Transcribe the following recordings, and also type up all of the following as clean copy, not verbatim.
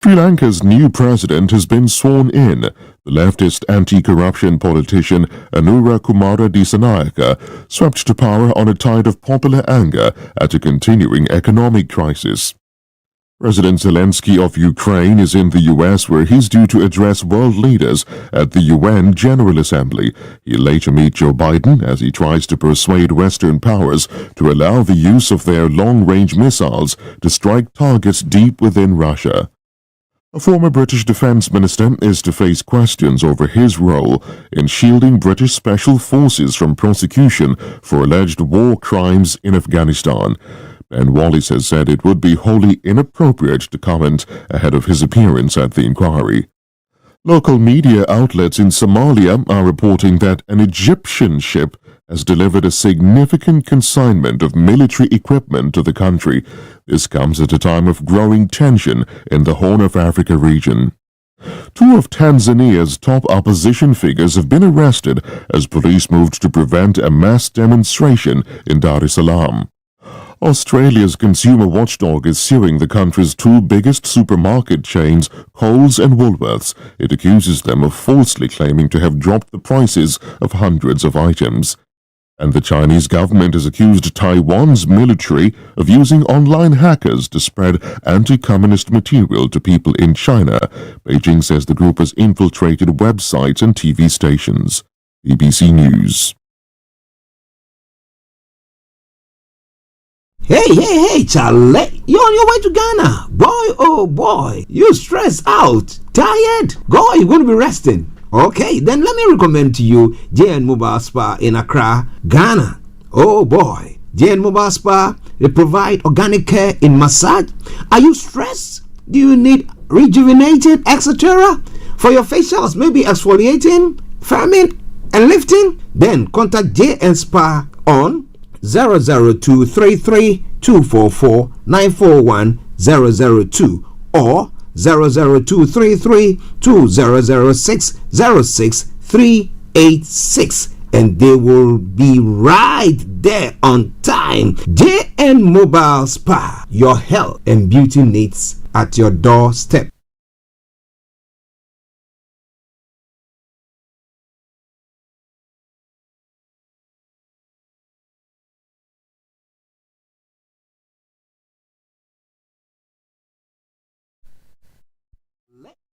Sri Lanka's new president has been sworn in. The leftist anti-corruption politician Anura Kumara Dissanayaka swept to power on a tide of popular anger at a continuing economic crisis. President Zelensky of Ukraine is in the U.S. where he's due to address world leaders at the UN General Assembly. He'll later meet Joe Biden as he tries to persuade Western powers to allow the use of their long-range missiles to strike targets deep within Russia. A former British defense minister is to face questions over his role in shielding British special forces from prosecution for alleged war crimes in Afghanistan. Ben Wallace has said it would be wholly inappropriate to comment ahead of his appearance at the inquiry. Local media outlets in Somalia are reporting that an Egyptian ship has delivered a significant consignment of military equipment to the country. This comes at a time of growing tension in the Horn of Africa region. Two of Tanzania's top opposition figures have been arrested as police moved to prevent a mass demonstration in Dar es Salaam. Australia's consumer watchdog is suing the country's two biggest supermarket chains, Coles and Woolworths. It accuses them of falsely claiming to have dropped the prices of hundreds of items. And the Chinese government has accused Taiwan's military of using online hackers to spread anti-communist material to people in China. Beijing says the group has infiltrated websites and TV stations. BBC News. Hey, Charlie, you're on your way to Ghana. Boy, oh boy, you stressed out, tired? God, you're going to be resting. Okay, then let me recommend to you JN Mobile Spa in Accra, Ghana. Oh boy, JN Mobile Spa, they provide organic care in massage. Are you stressed? Do you need rejuvenated, etc.? For your facials, maybe exfoliating, firming, and lifting? Then contact JN Spa on 00233 244 941 002 or 00233 2006 06386, and they will be right there on time. JN Mobile Spa, your health and beauty needs at your doorstep.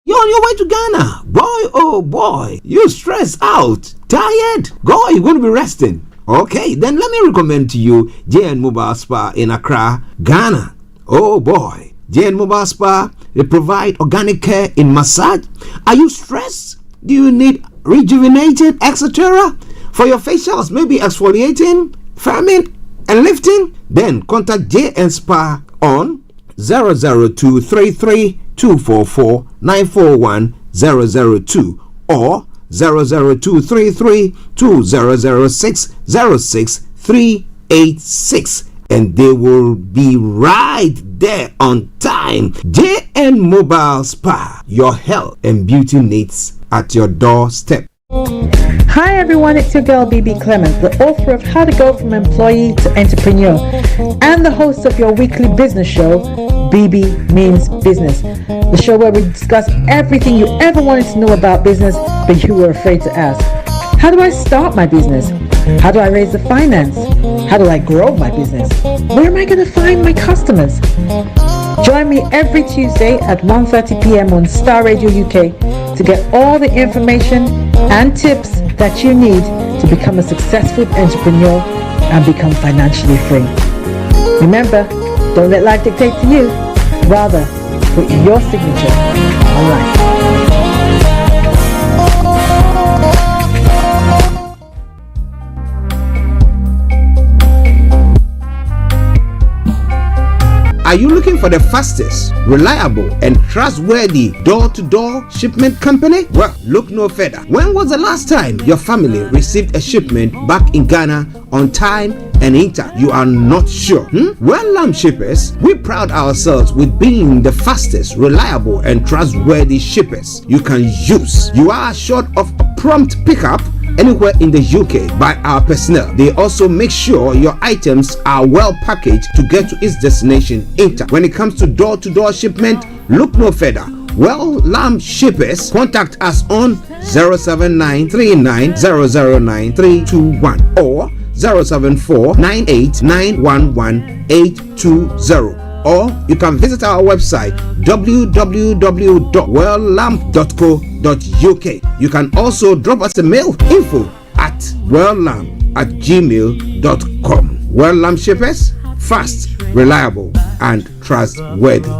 You're on your way to Ghana. Boy, oh boy, you stressed out, tired? God, you're going to be resting. Okay, then let me recommend to you JN Mobile Spa in Accra, Ghana. Oh boy, JN Mobile Spa, they provide organic care in massage. Are you stressed? Do you need rejuvenated, etc.? For your facials, maybe exfoliating, firming, and lifting? Then contact JN Spa on 00233 244 941 002 or 00233 2006 06386, and they will be right there on time. JN Mobile Spa, your health and beauty needs at your doorstep. Hi everyone, it's your girl BB Clemens, the author of How to Go From Employee to Entrepreneur and the host of your weekly business show, BB Means Business, the show where we discuss everything you ever wanted to know about business but you were afraid to ask. How do I start my business? How do I raise the finance? How do I grow my business? Where am I going to find my customers? Join me every Tuesday at 1:30 p.m. on Starr Radio UK to get all the information and tips that you need to become a successful entrepreneur and become financially free. Remember, don't let life dictate to you. Rather, put your signature on life. Are you looking for the fastest, reliable, and trustworthy door-to-door shipment company? Well, look no further. When was the last time your family received a shipment back in Ghana on time and intact? You are not sure? Well, Lamb Shippers, we pride ourselves with being the fastest, reliable, and trustworthy shippers you can use. You are assured of prompt pickup anywhere in the UK by our personnel. They also make sure your items are well packaged to get to its destination intact. When it comes to door-to-door shipment, look no further. Well Lamb Shippers, contact us on 07939009321 or 07498911820, or you can visit our website www.welllamp.co.uk. You can also drop us a mail, info@welllamp@gmail.com. Well Lamb Shippers, fast, reliable, and trustworthy.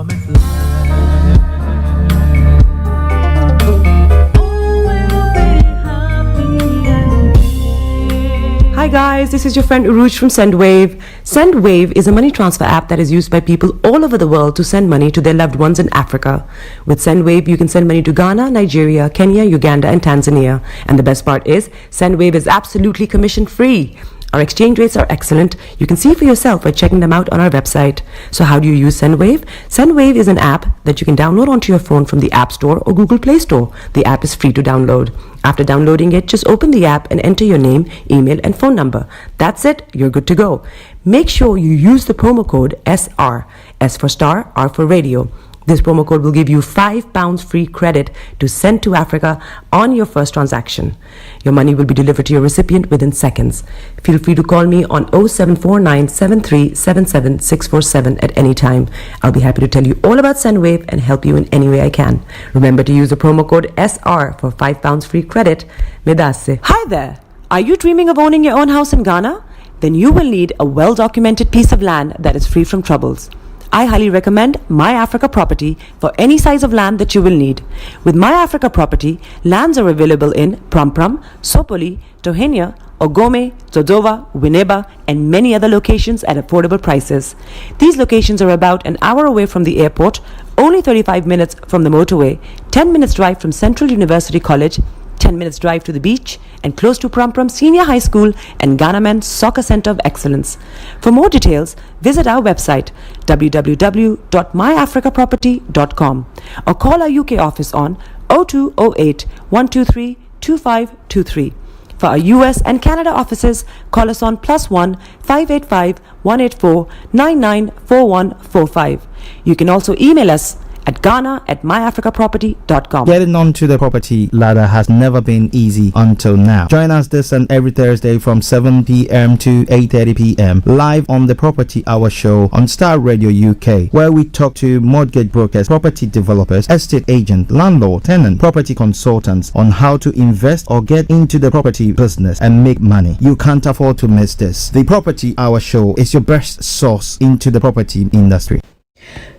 Hi guys, this is your friend Uruj from SendWave. SendWave is a money transfer app that is used by people all over the world to send money to their loved ones in Africa. With SendWave, you can send money to Ghana, Nigeria, Kenya, Uganda, and Tanzania. And the best part is, SendWave is absolutely commission-free. Our exchange rates are excellent. You can see for yourself by checking them out on our website. So how do you use SendWave? SendWave is an app that you can download onto your phone from the App Store or Google Play Store. The app is free to download. After downloading it, just open the app and enter your name, email, and phone number. That's it. You're good to go. Make sure you use the promo code SR. S for Starr, R for Radio. This promo code will give you £5 free credit to send to Africa on your first transaction. Your money will be delivered to your recipient within seconds. Feel free to call me on 0749 7377 647 at any time. I'll be happy to tell you all about SendWave and help you in any way I can. Remember to use the promo code SR for £5 free credit. Medasse. Hi there. Are you dreaming of owning your own house in Ghana? Then you will need a well-documented piece of land that is free from troubles. I highly recommend My Africa Property for any size of land that you will need. With My Africa Property, lands are available in Prampram, Sopoli, Tohenia, Ogome, Dodova, Winneba, and many other locations at affordable prices. These locations are about an hour away from the airport, only 35 minutes from the motorway, 10 minutes drive from Central University College, 10 minutes drive to the beach, and close to Prampram Senior High School and Ghana Men's Soccer Center of Excellence. For more details, visit our website www.myafricaproperty.com or call our UK office on 0208 123 2523. For our US and Canada offices, call us on +1 585 184 994145. You can also email us at ghana@myafricaproperty.com. Getting onto the property ladder has never been easy until now. Join us this and every Thursday from 7 p.m. to 8:30 p.m. live on the Property Hour Show on Starr Radio UK, where we talk to mortgage brokers, property developers, estate agents, landlord, tenant, property consultants on how to invest or get into the property business and make money. You can't afford to miss this. The Property Hour Show is your best source into the property industry.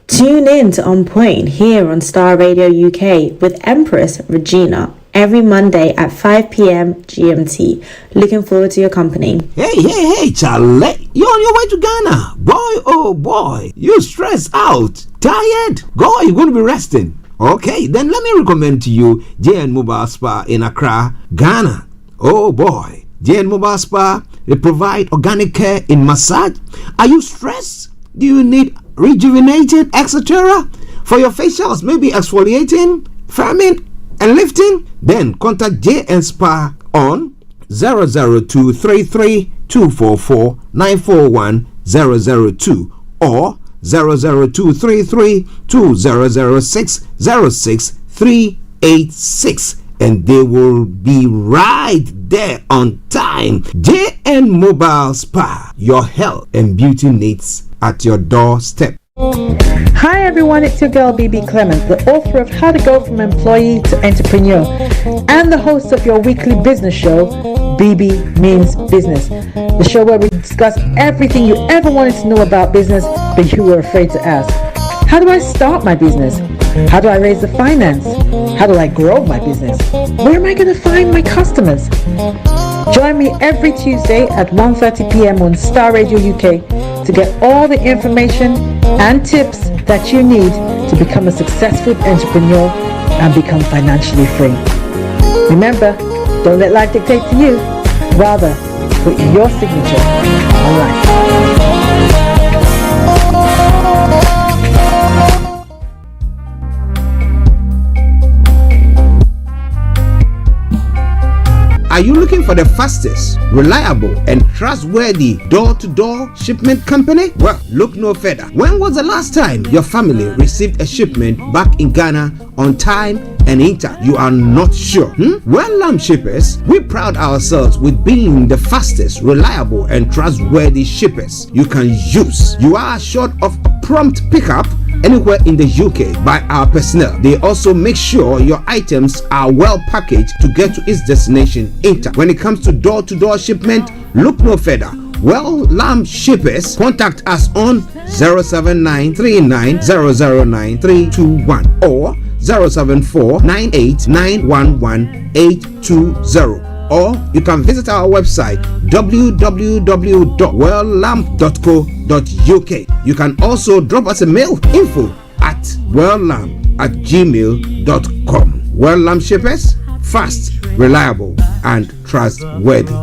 Tune in to On Point here on Starr Radio UK with Empress Regina every Monday at 5 p.m. GMT. Looking forward to your company. Hey, Charlie. You're on your way to Ghana. Boy, oh boy. You stressed out. Tired? Go, you're going to be resting. Okay, then let me recommend to you JN Mobile Spa in Accra, Ghana. Oh boy. JN Mobile Spa, they provide organic care in massage. Are you stressed? Do you need rejuvenated, etc.? For your facials, maybe exfoliating, firming, and lifting? Then contact JN Spa on 00233 244 941 002 or 00233 2006 06386, and they will be right there on time. JN Mobile Spa, your health and beauty needs at your doorstep. Hi everyone, it's your girl BB Clement, the author of How to Go from Employee to Entrepreneur and the host of your weekly business show, BB Means Business, the show where we discuss everything you ever wanted to know about business but you were afraid to ask. How do I start my business? How do I raise the finance? How do I grow my business? Where am I going to find my customers? Join me every Tuesday at 1:30 p.m. on Starr Radio UK to get all the information and tips that you need to become a successful entrepreneur and become financially free. Remember, don't let life dictate to you. Rather, put your signature on life. Are you looking for the fastest, reliable, and trustworthy door-to-door shipment company? Well, look no further. When was the last time your family received a shipment back in Ghana on time and in time? You are not sure? Well, shippers, we pride ourselves with being the fastest, reliable, and trustworthy shippers you can use. You are assured of prompt pickup anywhere in the UK by our personnel. They also make sure your items are well packaged to get to its destination in time. When it comes to door-to-door shipment, look no further. Well, Lamb Shippers, contact us on 07939009321 or 07498911820, or you can visit our website www.welllamp.co.uk. You can also drop us a mail, info@welllamp@gmail.com. Well Lamb Shippers, fast, reliable, and trustworthy.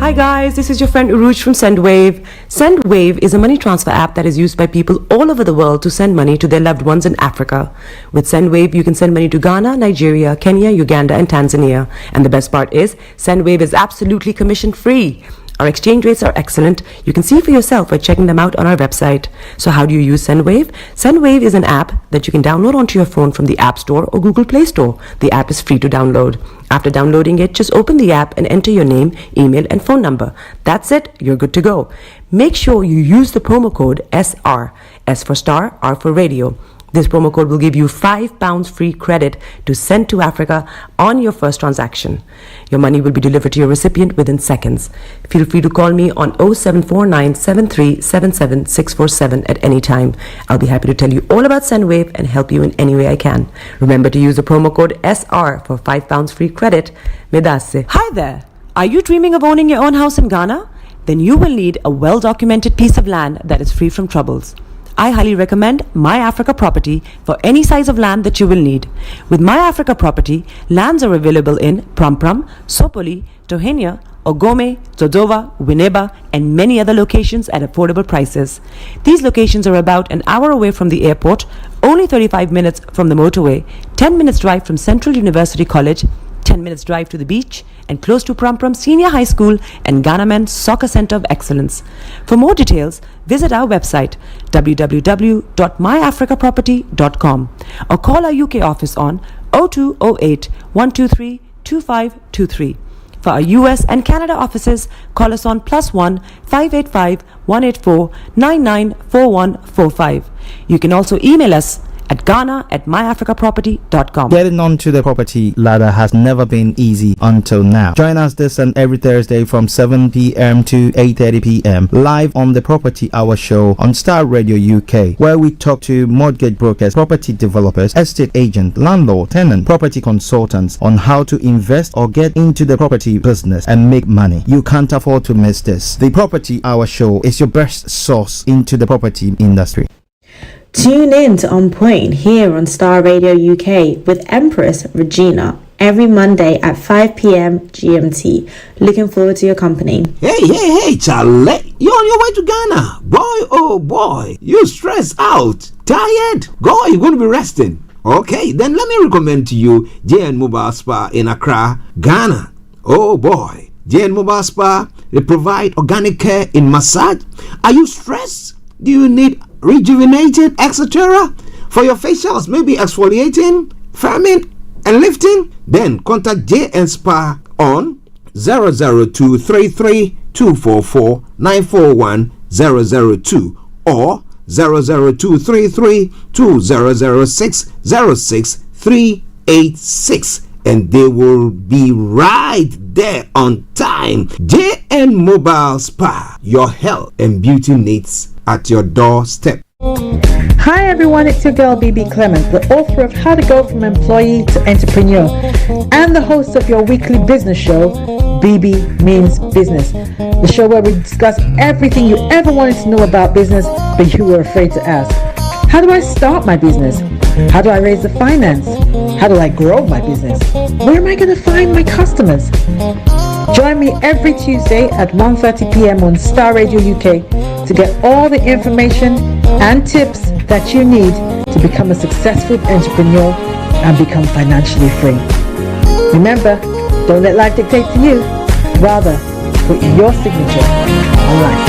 Hi guys, this is your friend Uruj from SendWave. SendWave is a money transfer app that is used by people all over the world to send money to their loved ones in Africa. With SendWave, you can send money to Ghana, Nigeria, Kenya, Uganda, and Tanzania. And the best part is, SendWave is absolutely commission free. Our exchange rates are excellent. You can see for yourself by checking them out on our website. So how do you use SendWave? SendWave is an app that you can download onto your phone from the App Store or Google Play Store. The app is free to download. After downloading it, just open the app and enter your name, email, and phone number. That's it. You're good to go. Make sure you use the promo code SR. S for Star, R for Radio. This promo code will give you £5 free credit to send to Africa on your first transaction. Your money will be delivered to your recipient within seconds. Feel free to call me on 0749 7377 647 at any time. I'll be happy to tell you all about SendWave and help you in any way I can. Remember to use the promo code SR for £5 free credit. Medasse. Hi there. Are you dreaming of owning your own house in Ghana? Then you will need a well-documented piece of land that is free from troubles. I highly recommend My Africa Property for any size of land that you will need. With My Africa Property, lands are available in Pram, Sopoli, Tohenia, Ogome, Dodova, Winneba, and many other locations at affordable prices. These locations are about an hour away from the airport, only 35 minutes from the motorway, 10 minutes drive from Central University College, 10 minutes drive to the beach, and close to Pram Senior High School and Ghana Men's Soccer Center of Excellence. For more details, visit our website www.myafricaproperty.com or call our UK office on 0208 123 2523. For our US and Canada offices, call us on +1 585 184 994145. You can also email us at ghana@myafricaproperty.com. Getting onto the property ladder has never been easy until now. Join us this and every Thursday from 7 p.m. to 8:30 p.m. live on the Property Hour Show on Starr Radio UK, where we talk to mortgage brokers, property developers, estate agents, landlord, tenant, property consultants on how to invest or get into the property business and make money. You can't afford to miss this. The Property Hour Show is your best source into the property industry. Tune in to On Point here on Starr Radio UK with Empress Regina every Monday at 5 p.m. GMT. Looking forward to your company. Hey, Charlie. You're on your way to Ghana. Boy, oh boy. You stressed out. Tired? Go, you're going to be resting. Okay, then let me recommend to you JN Mobile Spa in Accra, Ghana. Oh boy. JN Mobile Spa, they provide organic care in massage. Are you stressed? Do you need rejuvenated, etc.? For your facials, maybe exfoliating, firming, and lifting? Then contact JN Spa on 00233 244 941 002 or 00233 2006 06386, and they will be right there on time. JN Mobile Spa, your health and beauty needs at your doorstep. Hi everyone, it's your girl BB Clement, the author of How to Go from Employee to Entrepreneur and the host of your weekly business show, BB Means Business, the show where we discuss everything you ever wanted to know about business but you were afraid to ask. How do I start my business? How do I raise the finance? How do I grow my business? Where am I going to find my customers? Join me every Tuesday at 1:30 p.m. on Starr Radio UK to get all the information and tips that you need to become a successful entrepreneur and become financially free. Remember, don't let life dictate to you. Rather, put your signature on life.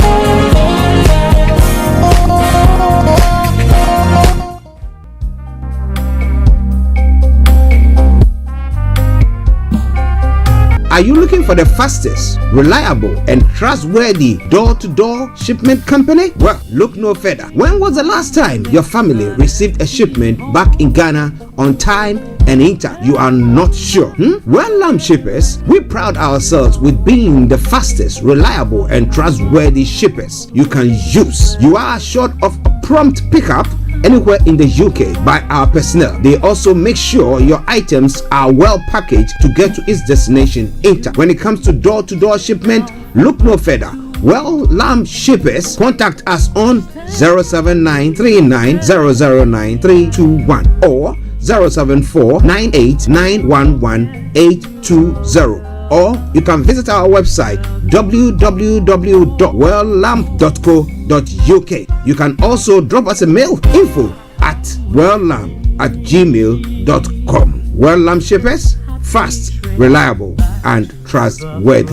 Are you looking for the fastest, reliable, and trustworthy door-to-door shipment company? Well, look no further. When was the last time your family received a shipment back in Ghana on time and intact? You are not sure? Well, Lamb Shippers, we pride ourselves with being the fastest, reliable, and trustworthy shippers you can use. You are assured of a prompt pickup anywhere in the UK by our personnel. They also make sure your items are well packaged to get to its destination intact. When it comes to door-to-door shipment, look no further. Well, Lamb Shippers, contact us on 07939009321 or 07498911820. Or you can visit our website www.welllamp.co.uk. You can also drop us a mail, info@welllamp@gmail.com. Well Lamp Shippers, fast, reliable, and trustworthy.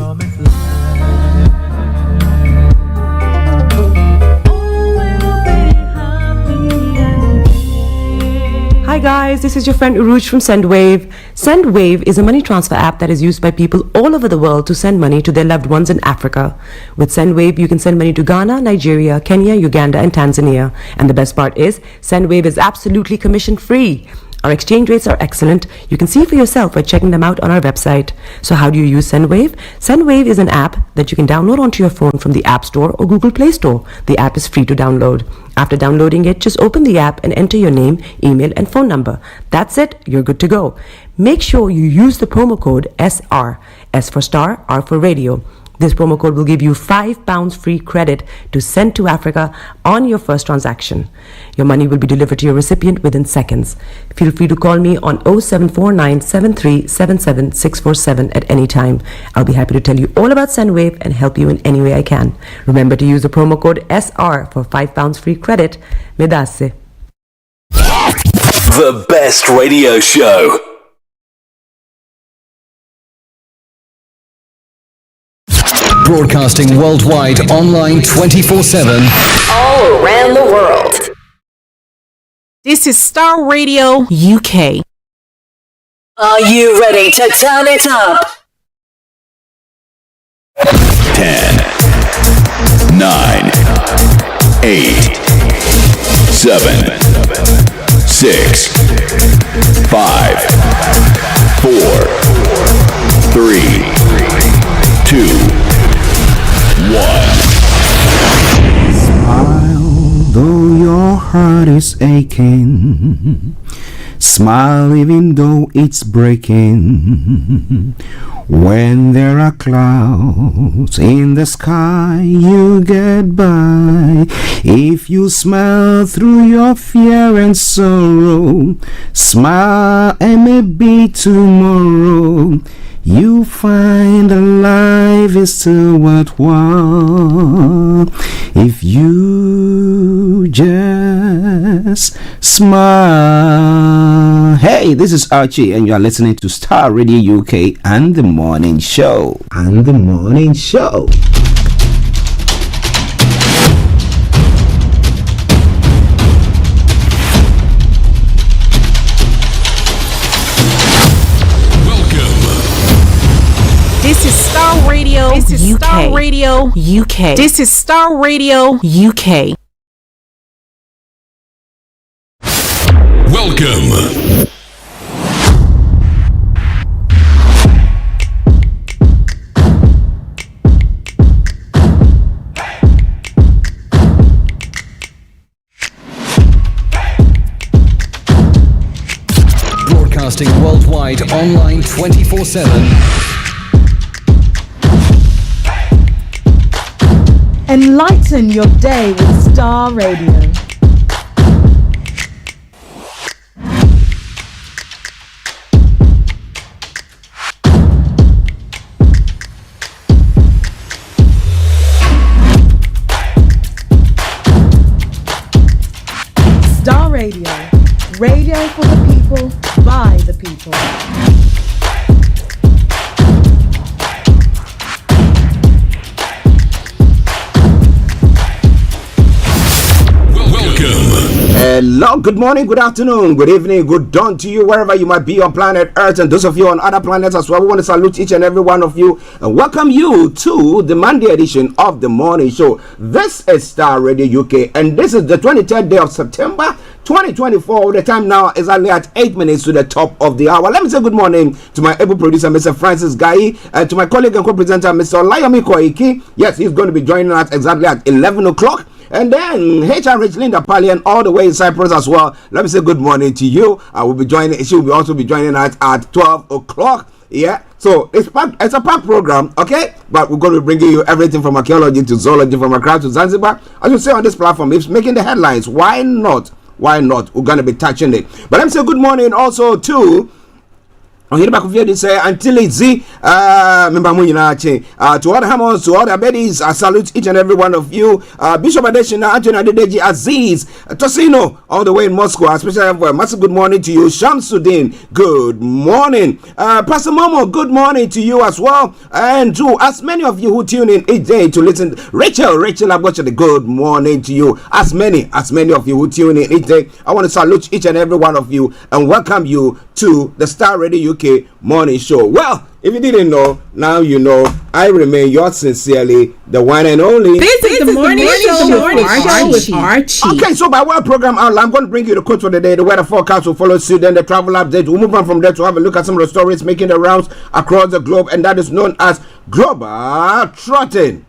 Hi guys, this is your friend Uruj from SendWave. SendWave is a money transfer app that is used by people all over the world to send money to their loved ones in Africa. With SendWave, you can send money to Ghana, Nigeria, Kenya, Uganda, and Tanzania. And the best part is, SendWave is absolutely commission-free. Our exchange rates are excellent. You can see for yourself by checking them out on our website. So how do you use SendWave? SendWave is an app that you can download onto your phone from the App Store or Google Play Store. The app is free to download. After downloading it, just open the app and enter your name, email, and phone number. That's it. You're good to go. Make sure you use the promo code SR, S for Star, R for Radio. This promo code will give you £5 free credit to send to Africa on your first transaction. Your money will be delivered to your recipient within seconds. Feel free to call me on 0749 7377 647 at any time. I'll be happy to tell you all about SendWave and help you in any way I can. Remember to use the promo code SR for £5 free credit. Medasse. The best radio show. Broadcasting worldwide, online 24/7. All around the world. This is Starr Radio UK. Are you ready to turn it up? 10, 9, 8, 7, 6, 5, 4, 3, 2, 1. Smile, though your heart is aching. Smile even though it's breaking. When there are clouds in the sky, you get by. If you smile through your fear and sorrow, smile and maybe tomorrow you find that life is still worthwhile if you just smile. Hey, this is Archie and you are listening to Starr Radio UK and The Morning Show. And the morning show. This is Starr Radio. This is UK. Starr Radio UK. This is Starr Radio UK. Welcome. Broadcasting worldwide, online 24/7. Enlighten your day with Starr Radio. people. Hello, good morning, good afternoon, good evening, good dawn to you, wherever you might be on planet Earth, and those of you on other planets as well. We want to salute each and every one of you and welcome you to the Monday edition of the morning show. This is Starr Radio UK, and this is the 23rd day of September 2024. The time now is only at 8 minutes to the top of the hour. Let me say good morning to my able producer, Mr. Francis Guy, and to my colleague and co-presenter, Mr. Olayomi Koiki. Yes, he's going to be joining us exactly at 11 o'clock. And then HRH Linda Pallien all the way in Cyprus as well. Let me say good morning to you. I will be joining. She will also be joining us at 12 o'clock. Yeah. So it's a packed program, okay? But we're going to be bringing you everything from archaeology to zoology, from Accra to Zanzibar. As you say on this platform, it's making the headlines. Why not? Why not? We're going to be touching it. But let me say good morning also to on here back of here, say until it's to all the Hammons, to all the Beddies, I salute each and every one of you. Bishop Adeshina, Anthony Adedeji, Aziz, Tosino, all the way in Moscow, especially massive good morning to you. Shamsuddin, good morning. Pastor Momo, good morning to you as well. And to as many of you who tune in each day to listen, Rachel, I've got you the good morning to you. As many of you who tune in each day, I want to salute each and every one of you and welcome you to the Starr Radio UK morning show. Well, if you didn't know, now you know. I remain yours sincerely, the one and only. This is the morning show with Archie. Okay, so by what program outline, I'm going to bring you the quote for the day, the weather forecast will follow suit, then the travel update. We'll move on from there to have a look at some of the stories making the rounds across the globe, and that is known as global trotting.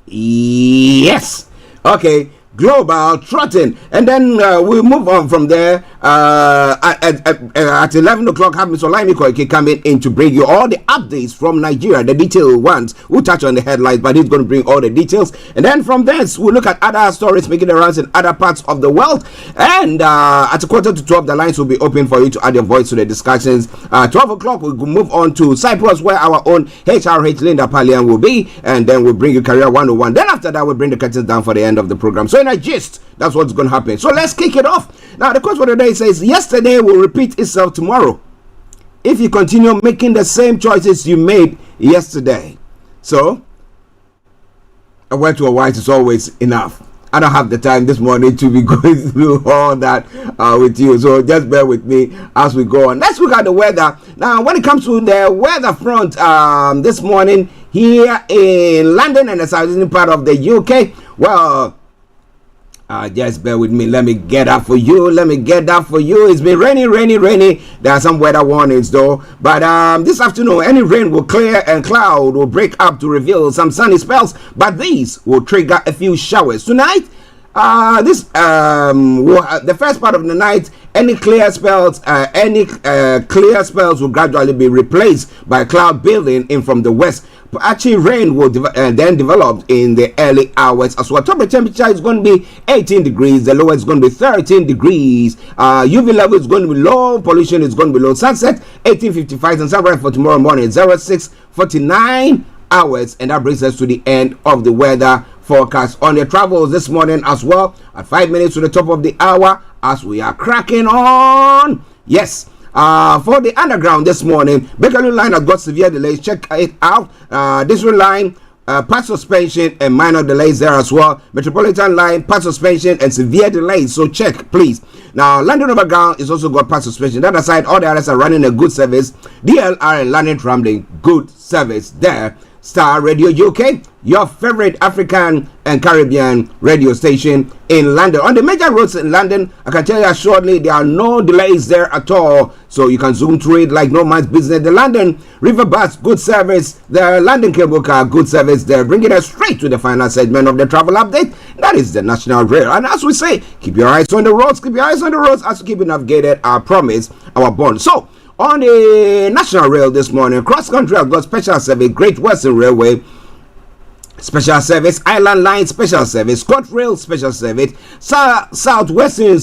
Yes. Okay. Global trotting, and then we'll move on from there. At 11 o'clock, have Mr. Olayomi Koiki coming in to bring you all the updates from Nigeria, the detailed ones. We'll touch on the headlines, but he's going to bring all the details. And then from this, we'll look at other stories making the rounds in other parts of the world. And at 11:45, the lines will be open for you to add your voice to the discussions. 12 o'clock, we'll move on to Cyprus, where our own HRH Linda Pallien will be, and then we'll bring you Career 101. Then after that, we'll bring the curtains down for the end of the program. So in a gist, that's what's going to happen. So let's kick it off. Now, the quote for the day says, yesterday will repeat itself tomorrow if you continue making the same choices you made yesterday. So, a word to a wise is always enough. I don't have the time this morning to be going through all that with you. So just bear with me as we go on. Let's look at the weather. Now, when it comes to the weather front this morning here in London and the southern part of the UK, well, just bear with me. Let me get that for you. It's been rainy. There are some weather warnings though. But this afternoon, any rain will clear and cloud will break up to reveal some sunny spells. But these will trigger a few showers. Tonight, the first part of the night, any clear spells will gradually be replaced by cloud building in from the west. Actually, rain will then develop in the early hours as well. Top temperature is going to be 18 degrees. The lowest is going to be 13 degrees. UV level is going to be low. Pollution is going to be low. Sunset 18:55 and sunrise for tomorrow morning 06:49 hours. And that brings us to the end of the weather forecast on your travels this morning as well. At 5 minutes to the top of the hour as we are cracking on. Yes. For the underground this morning, Bakerloo line has got severe delays. Check it out. This line, part suspension and minor delays there as well. Metropolitan line, part suspension and severe delays. So check, please. Now, London Overground is also got part suspension. That aside, all the others are running a good service. DLR and London Tramlink, good service there. Starr Radio UK, your favorite African and Caribbean radio station in London. On the major roads in London, I can tell you shortly, there are no delays there at all. So you can zoom through it like no man's business. The London River Bus, good service. The London Cable Car, good service there. Bringing us straight to the final segment of the travel update. That is the National Rail. And as we say, keep your eyes on the roads. Keep your eyes on the roads as we keep it navigated, our promise, our bond. So, on the National Rail this morning, cross country I've got special service, Great Western Railway, special service, Island Line special service, ScotRail special service, Southwestern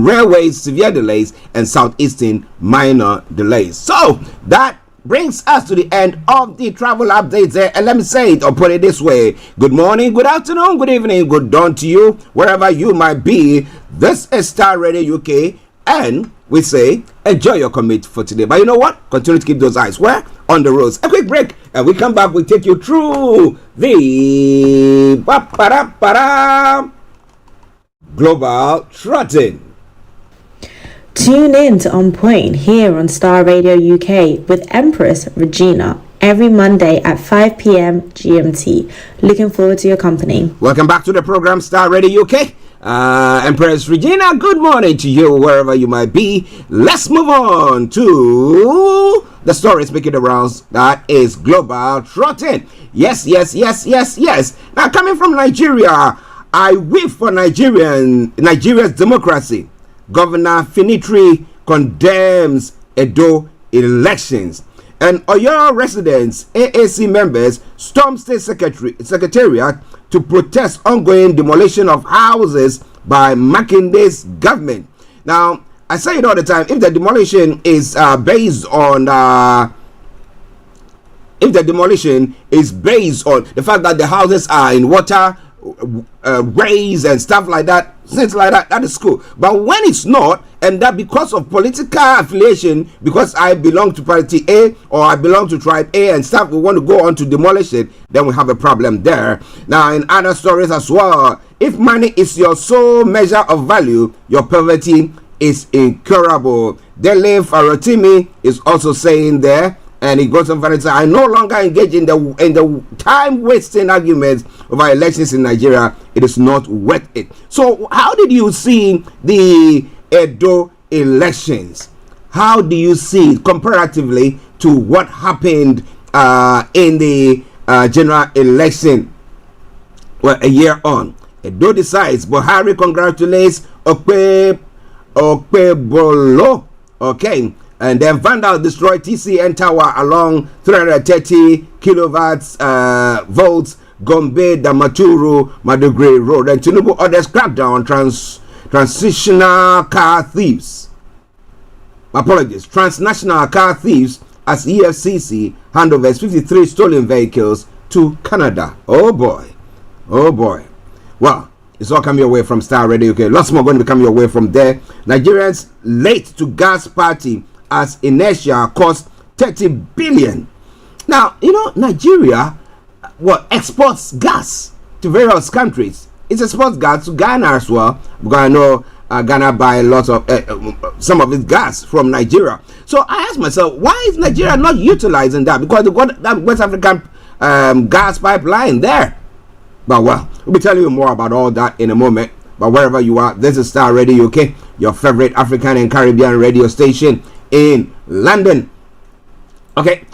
Railway severe delays, and Southeastern minor delays. So that brings us to the end of the travel updates there. And let me say it or put it this way. Good morning, good afternoon, good evening, good dawn to you, wherever you might be. This is Star Radio UK, and we say enjoy your commute for today. But you know what? Continue to keep those eyes where? On the roads. A quick break, and we come back. We take you through the global trotting. Tune in to On Point here on Star Radio UK with Empress Regina every Monday at 5 p.m. GMT. Looking forward to your company. Welcome back to the program Star Radio UK. Empress Regina, good morning to you wherever you might be. Let's move on to the story speaking the rounds, that is global trotting. Yes. Now, coming from Nigeria, I weep for Nigeria's democracy. Governor Finitri condemns Edo elections. And Oyo residents, AAC members, stormed state secretariat to protest ongoing demolition of houses by Makinde's government. Now, I say it all the time, if the demolition is based on the fact that the houses are in water, ways and stuff like that, things like that, that is cool. But when it's not, and that because of political affiliation, because I belong to party A or I belong to tribe A and stuff, we want to go on to demolish it, then we have a problem there. Now, in other stories as well, if money is your sole measure of value, your poverty is incurable. Dele Farotimi is also saying there. And he goes on further to say, I no longer engage in the time-wasting arguments over elections in Nigeria. It is not worth it. So how did you see the Edo elections? How do you see it comparatively to what happened in the general election? Well, a year on. Edo decides. Buhari congratulates Okpebolo. Okay. And then vandal destroyed TCN tower along 330 kilowatts volts Gombe Damaturu Maduguri Road. And Tinubu orders crackdown transitional car thieves. Apologies, transnational car thieves as EFCC handovers 53 stolen vehicles to Canada. Oh boy. Well, it's all coming your way from Star Radio UK. Lots more going to be coming your way from there. Nigerians late to gas party as inertia cost 30 billion. Now, you know, Nigeria exports gas to various countries. It exports gas to Ghana as well, because I know Ghana buy lots of some of its gas from Nigeria. So I asked myself, why is Nigeria not utilizing that? Because they've got that West African gas pipeline there. But well, we'll be telling you more about all that in a moment. But wherever you are, this is Star Radio UK, your favorite African and Caribbean radio station in London. Okay,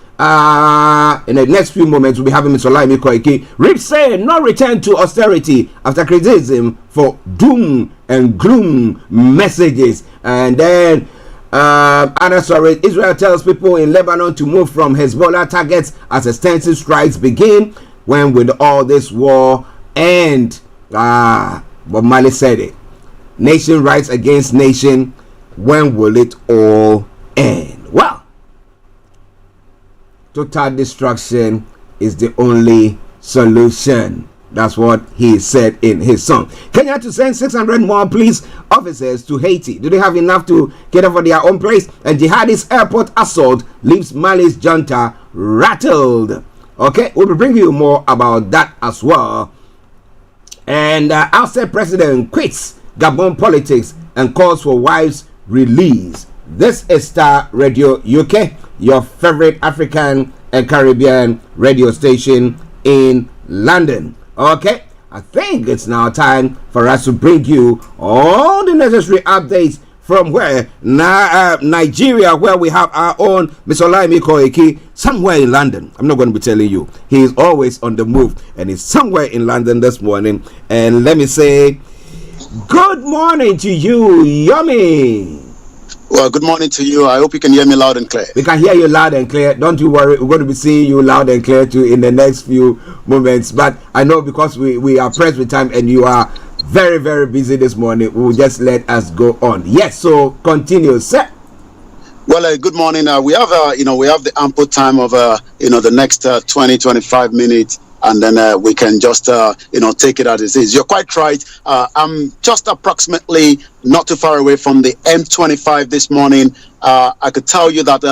in the next few moments we'll be having Mr. Olayomi Koiki. Rip saying no return to austerity after criticism for doom and gloom messages. And then Anna sorry, Israel tells people in Lebanon to move from Hezbollah targets as extensive strikes begin. When will all this war end? But Mali said it. Nation rights against nation. When will it all end? Well, total destruction is the only solution. That's what he said in his song. Kenya to send 600 more police officers to Haiti. Do they have enough to get over their own place? And jihadist airport assault leaves Mali's junta rattled. Okay, we'll be bringing you more about that as well. And outside president quits Gabon politics and calls for wives' release. This is Star Radio UK, your favorite African and Caribbean radio station in London. Okay, I think it's now time for us to bring you all the necessary updates from where Nigeria, where we have our own Mr. Olayomi Koiki, somewhere in London. I'm not going to be telling you. He is always on the move, and he's somewhere in London this morning. And let me say, good morning to you, Yomi. Well, good morning to you. I hope you can hear me loud and clear. We can hear you loud and clear. Don't you worry. We're going to be seeing you loud and clear too in the next few moments. But I know because we are pressed with time and you are very, very busy this morning, we'll just let us go on. Yes, so continue, sir. Well, good morning. We have, we have the ample time of, the next 20, 25 minutes, and then we can just, take it as it is. You're quite right. I'm just approximately not too far away from the M25 this morning. I could tell you that,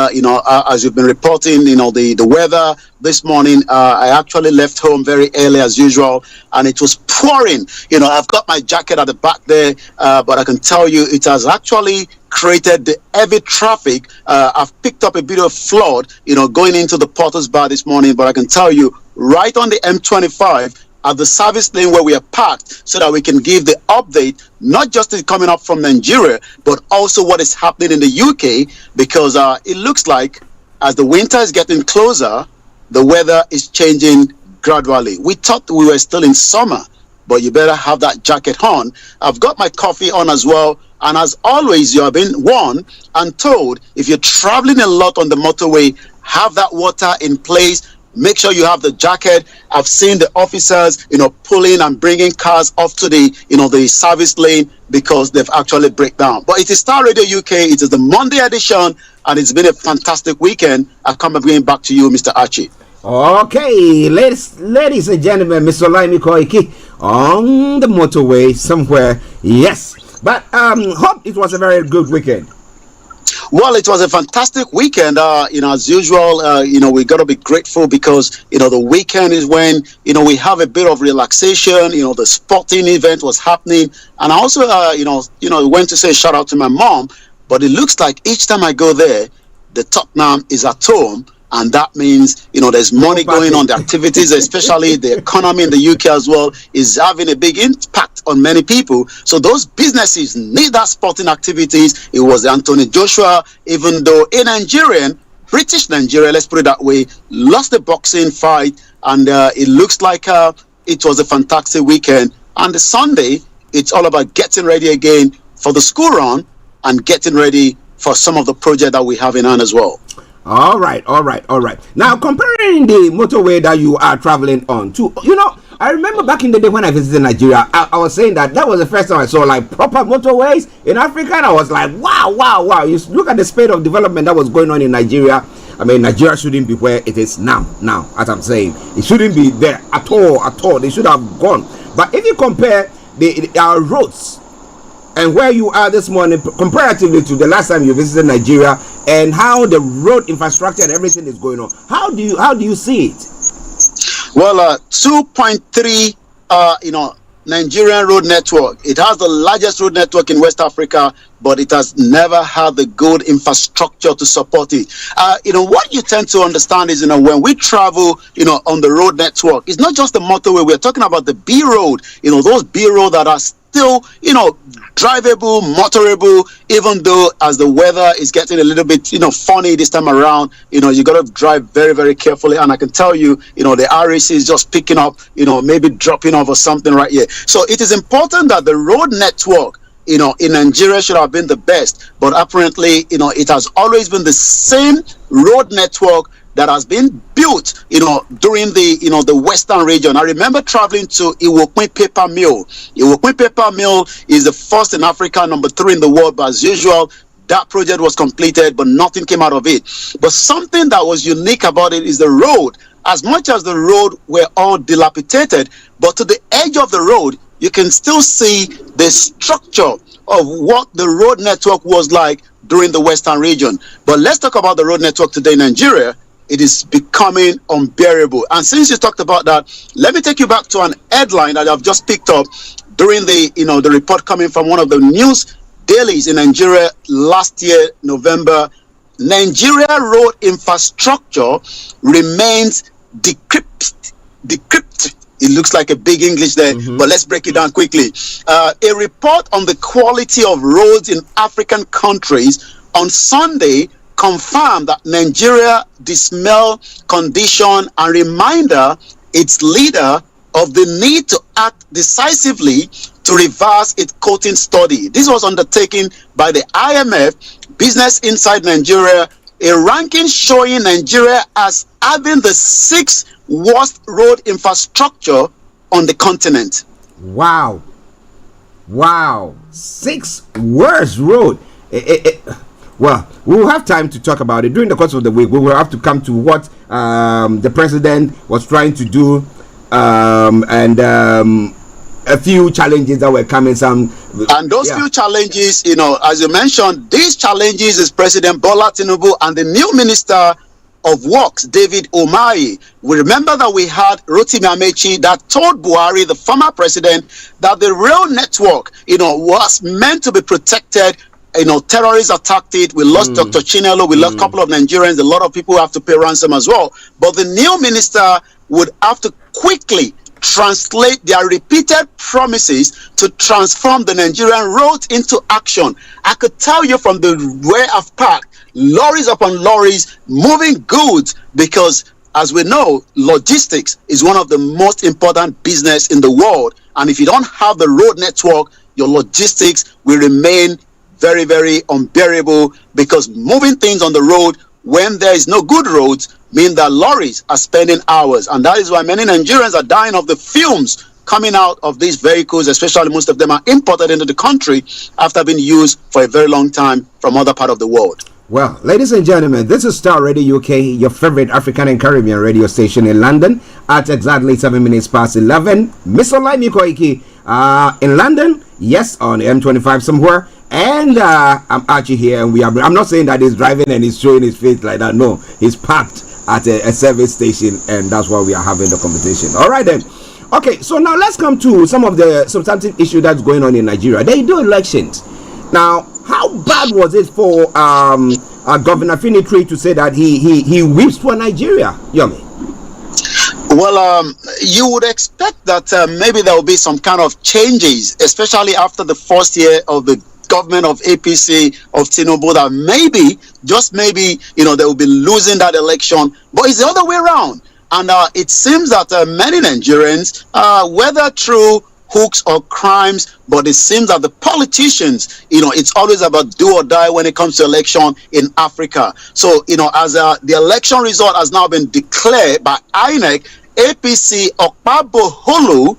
as you've been reporting, the weather this morning, I actually left home very early as usual, and it was pouring. I've got my jacket at the back there, but I can tell you it has actually created the heavy traffic. I've picked up a bit of flood, going into the Porter's Bar this morning, but I can tell you right on the M25, at the service lane where we are parked, so that we can give the update, not just coming up from Nigeria, but also what is happening in the UK, because it looks like as the winter is getting closer, the weather is changing gradually. We thought we were still in summer, but you better have that jacket on. I've got my coffee on as well, and as always, you have been warned and told, if you're traveling a lot on the motorway, have that water in place. Make sure you have the jacket. I've seen the officers, pulling and bringing cars off to the, the service lane because they've actually break down. But it is Star Radio UK. It is the Monday edition, and it's been a fantastic weekend. I come again back to you, Mr. Archie. Okay, ladies and gentlemen, Mr. Olayomi Koiki on the motorway somewhere. Yes, but hope it was a very good weekend. Well, it was a fantastic weekend. As usual, we got to be grateful because, the weekend is when, we have a bit of relaxation. The sporting event was happening. And I also, went to say shout out to my mom. But it looks like each time I go there, the Tottenham is at home. And that means, there's money going on. The activities, especially the economy in the UK as well, is having a big impact on many people. So those businesses need that sporting activities. It was Anthony Joshua, even though a Nigerian, British Nigeria, let's put it that way, lost the boxing fight. And it looks like it was a fantastic weekend. And the Sunday, it's all about getting ready again for the school run and getting ready for some of the project that we have in hand as well. All right. Now, comparing the motorway that you are traveling on to, I remember back in the day when I visited Nigeria, I was saying that was the first time I saw like proper motorways in Africa, and I was like, wow. You look at the speed of development that was going on in Nigeria. I mean, Nigeria shouldn't be where it is now, as I'm saying. It shouldn't be there at all. They should have gone. But if you compare our roads and where you are this morning comparatively to the last time you visited Nigeria, and how the road infrastructure and everything is going on, how do you see it? Well, 2.3 Nigerian road network. It has the largest road network in West Africa, but it has never had the good infrastructure to support it. What you tend to understand is, when we travel, on the road network, it's not just the motorway. We're talking about the B road, those B road that are still, drivable, motorable, even though as the weather is getting a little bit, funny this time around, you got to drive very, very carefully. And I can tell you, the RAC is just picking up, maybe dropping off or something right here. So it is important that the road network, in Nigeria should have been the best, but apparently, it has always been the same road network that has been built, during the, the Western region. I remember traveling to Iwokwe Paper Mill. Iwokwe Paper Mill is the first in Africa, number 3 in the world, but as usual, that project was completed, but nothing came out of it. But something that was unique about it is the road. As much as the road were all dilapidated, but to the edge of the road, you can still see the structure of what the road network was like during the Western region. But let's talk about the road network today in Nigeria. It is becoming unbearable. And since you talked about that, let me take you back to an headline that I've just picked up during the, the report coming from one of the news dailies in Nigeria last year, November. Nigeria road infrastructure remains decrypted. It looks like a big English there, but let's break it down quickly. A report on the quality of roads in African countries on Sunday confirmed that Nigeria dismal condition and reminder its leader of the need to act decisively to reverse its coating study. This was undertaken by the IMF, Business Inside Nigeria, a ranking showing Nigeria as having the 6th worst road infrastructure on the continent. Wow. 6th worst road. Well, we will have time to talk about it during the course of the week. We will have to come to what the president was trying to do, and a few challenges that were coming. And those few challenges, as you mentioned, these challenges is President Bola Tinubu and the new Minister of Works, David Umahi. We remember that we had Rotimi Amechi that told Buhari, the former president, that the rail network, was meant to be protected. Terrorists attacked it. We lost Dr. Chinelo. We lost a couple of Nigerians. A lot of people have to pay ransom as well. But the new minister would have to quickly translate their repeated promises to transform the Nigerian roads into action. I could tell you from the way I've parked, lorries upon lorries moving goods, because as we know, logistics is one of the most important business in the world. And if you don't have the road network, your logistics will remain very, very unbearable, because moving things on the road when there is no good roads mean that lorries are spending hours. And that is why many Nigerians are dying of the fumes coming out of these vehicles, especially most of them are imported into the country after being used for a very long time from other part of the world. Well, ladies and gentlemen, this is Starr Radio UK, your favorite African and Caribbean radio station in London at exactly 7 minutes past 11. Miss Olayomi Koiki in London, yes, on M25 somewhere. And I'm Archie here, and I'm not saying that he's driving and he's showing his face like that. No, he's parked at a service station, and that's why we are having the conversation. All right then. Okay, so now let's come to some of the substantive issue that's going on in Nigeria. They do elections. Now, how bad was it for Governor Finitri to say that he weeps for Nigeria, Yomi? Well, you would expect that maybe there will be some kind of changes, especially after the first year of the government of APC of Tinubu, that maybe, just maybe, they will be losing that election. But it's the other way around. And it seems that many Nigerians, whether through hooks or crimes, but it seems that the politicians, it's always about do or die when it comes to election in Africa. So, as the election result has now been declared by INEC, APC Okpabo Hulu,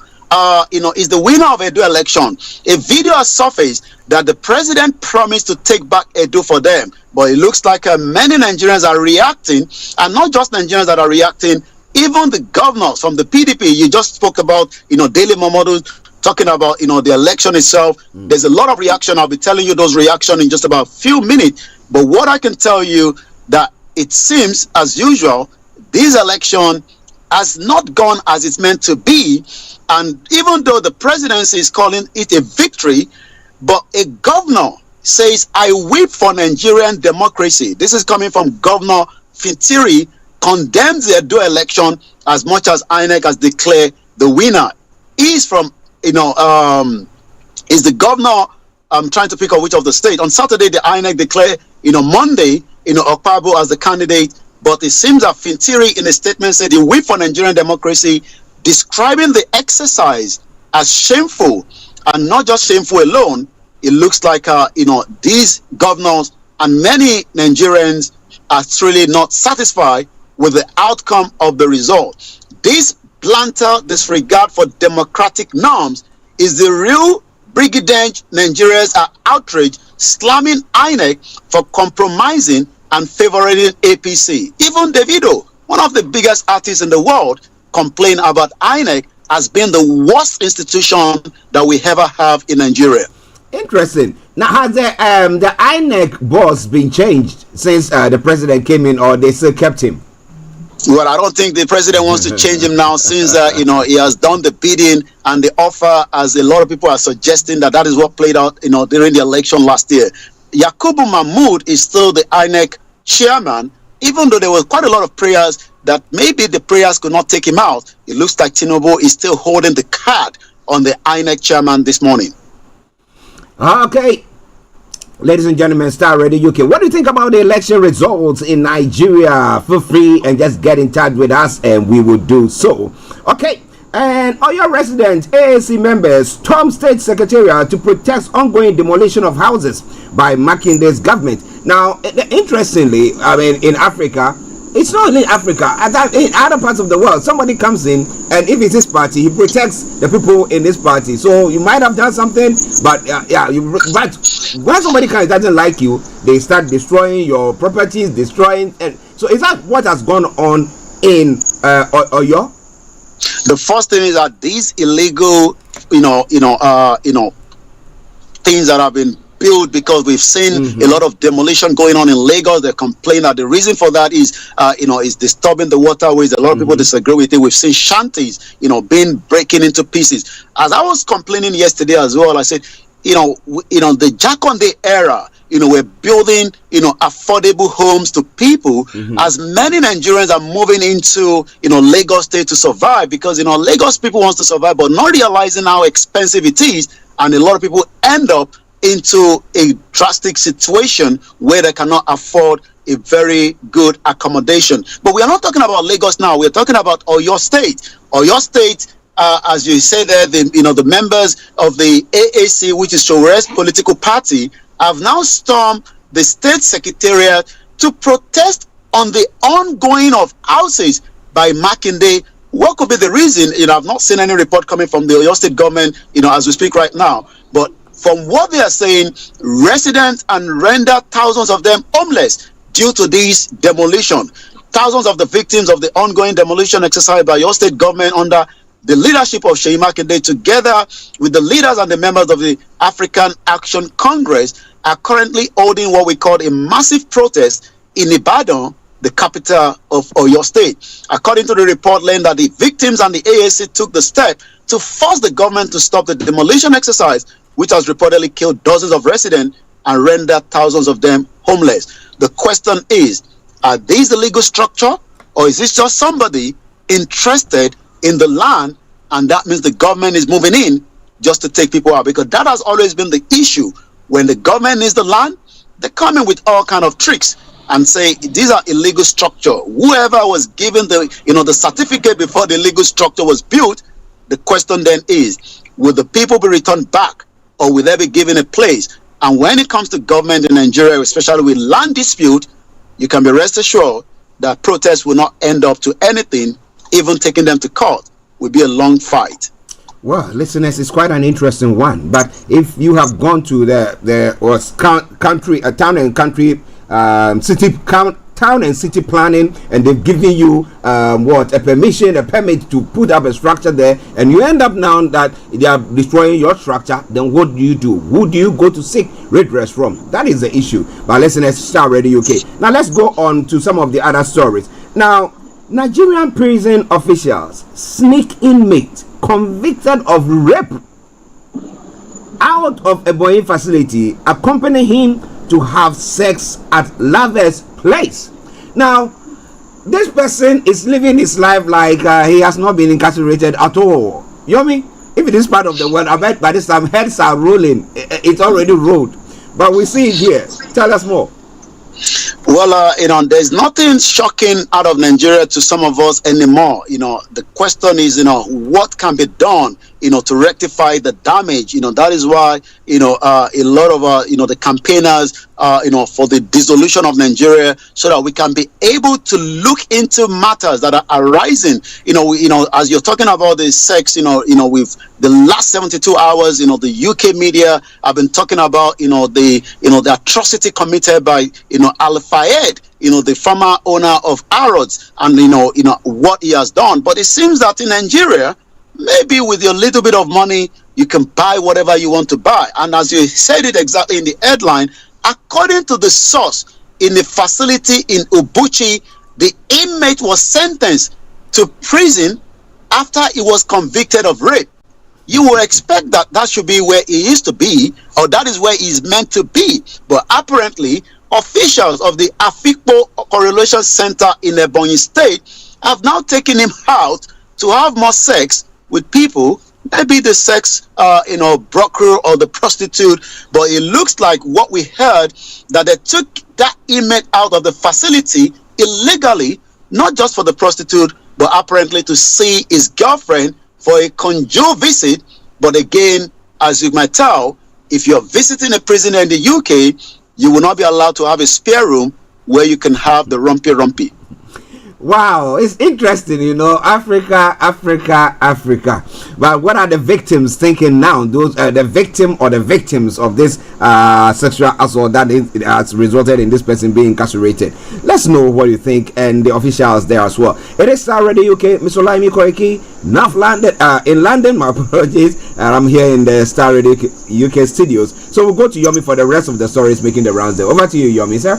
is the winner of Edo election. A video has surfaced that the president promised to take back Edo for them, but it looks like many Nigerians are reacting, and not just Nigerians that are reacting, even the governors from the PDP. You just spoke about, Daily Momodu talking about, the election itself. There's a lot of reaction. I'll be telling you those reaction in just about a few minutes. But what I can tell you, that it seems, as usual, this election has not gone as it's meant to be. And even though the presidency is calling it a victory, but a governor says, I weep for Nigerian democracy. This is coming from Governor Fintiri, condemns the Edo election as much as INEC has declared the winner. Is from, is the governor, I'm trying to pick out which of the state. On Saturday, the INEC declared, Monday, Okpabo as the candidate. But it seems that Fintiri in a statement said he weep for Nigerian democracy, describing the exercise as shameful, and not just shameful alone. It looks like, these governors and many Nigerians are truly not satisfied with the outcome of the result. This blatant disregard for democratic norms is the real brigandage. Nigerians are outraged, slamming INEC for compromising and favoring APC. Even Davido, one of the biggest artists in the world, complained about INEC as being the worst institution that we ever have in Nigeria. Interesting. Now, has the INEC boss been changed since the president came in, or they still kept him? Well, I don't think the president wants to change him now, since he has done the bidding and the offer, as a lot of people are suggesting that is what played out during the election last year. Yakubu Mahmood is still the INEC chairman, even though there was quite a lot of prayers that maybe the prayers could not take him out. It looks like Tinubu is still holding the card on the INEC chairman this morning. Okay, ladies and gentlemen, Starr Radio UK, what do you think about the election results in Nigeria? Feel free and just get in touch with us, and we will do so. Okay, and all your residents, AAC members, storm State Secretariat to protest ongoing demolition of houses by Makinde's government. Now, interestingly, in Africa, It's not only Africa. In other parts of the world, somebody comes in, and if it's his party, he protects the people in this party. So you might have done something, but but when somebody comes doesn't like you, they start destroying your properties, destroying. And so is that what has gone on in Oyo? The first thing is that these illegal, things that have been built, because we've seen a lot of demolition going on in Lagos. They complain that the reason for that is is disturbing the waterways. A lot of people disagree with it. We've seen shanties being breaking into pieces. As I was complaining yesterday as well, I said the Jakonde era, we're building affordable homes to people. As many Nigerians are moving into Lagos State to survive, because Lagos people wants to survive, but not realizing how expensive it is, and a lot of people end up into a drastic situation where they cannot afford a very good accommodation. But we are not talking about Lagos now. We're talking about Oyo State. Oyo State, as you say there, the members of the AAC, which is Showere's political party, have now stormed the state secretariat to protest on the ongoing of houses by Makinde. What could be the reason? I've not seen any report coming from the Oyo State government, as we speak right now. But from what they are saying, residents and render thousands of them homeless due to this demolition. Thousands of the victims of the ongoing demolition exercise by your state government under the leadership of Seyi Makinde, together with the leaders and the members of the African Action Congress, are currently holding what we call a massive protest in Ibadan, the capital of Oyo State. According to the report, learned that the victims and the AAC took the step to force the government to stop the demolition exercise, which has reportedly killed dozens of residents and rendered thousands of them homeless. The question is, are these a legal structure, or is this just somebody interested in the land, and that means the government is moving in just to take people out? Because that has always been the issue. When the government needs the land, they come in with all kind of tricks and say these are illegal structure. Whoever was given the certificate before the legal structure was built, the question then is, will the people be returned back, or will they be given a place? And when it comes to government in Nigeria, especially with land dispute, you can be rest assured that protests will not end up to anything. Even taking them to court will be a long fight. Well, listeners, it's quite an interesting one. But if you have gone to town and city planning, and they've given you a permit to put up a structure there, and you end up now that they are destroying your structure, then what do you do? Who do you go to seek redress from? That is the issue. But listeners, Starr Radio UK. Now let's go on to some of the other stories. Now, Nigerian prison officials sneak inmate convicted of rape out of a boarding facility, accompany him to have sex at lover's place. Now, this person is living his life like he has not been incarcerated at all. You know me? If it is part of the world, I bet by this time heads are rolling. It's already rolled. But we see it here. Tell us more. Well, there's nothing shocking out of Nigeria to some of us anymore. The question is, what can be done, to rectify the damage. That is why, a lot of, the campaigners, for the dissolution of Nigeria, so that we can be able to look into matters that are arising. As you're talking about the sex, with the last 72 hours, the UK media have been talking about, the atrocity committed by, Al Fayed, the former owner of Arrows, and what he has done. But it seems that in Nigeria, maybe with your little bit of money, you can buy whatever you want to buy. And as you said it exactly in the headline, according to the source, in the facility in Ubuchi, the inmate was sentenced to prison after he was convicted of rape. You would expect that should be where he used to be, or that is where he's meant to be. But apparently, officials of the Afikpo Correlation Center in Ebonyi State have now taken him out to have more sex with people, maybe the sex, broker or the prostitute. But it looks like what we heard, that they took that inmate out of the facility illegally, not just for the prostitute, but apparently to see his girlfriend for a conjugal visit. But again, as you might tell, if you're visiting a prisoner in the UK, you will not be allowed to have a spare room where you can have the rumpy. Wow, it's interesting, Africa. But what are the victims thinking now? Those the victim or the victims of this sexual assault that has resulted in this person being incarcerated. Let's know what you think, and the officials there as well. It is Starr Radio UK. Mr. Olayomi Koiki, now landed in London. My apologies, and I'm here in the Starr Radio UK studios. So we'll go to Yomi for the rest of the stories making the rounds there. Over to you, Yomi, sir.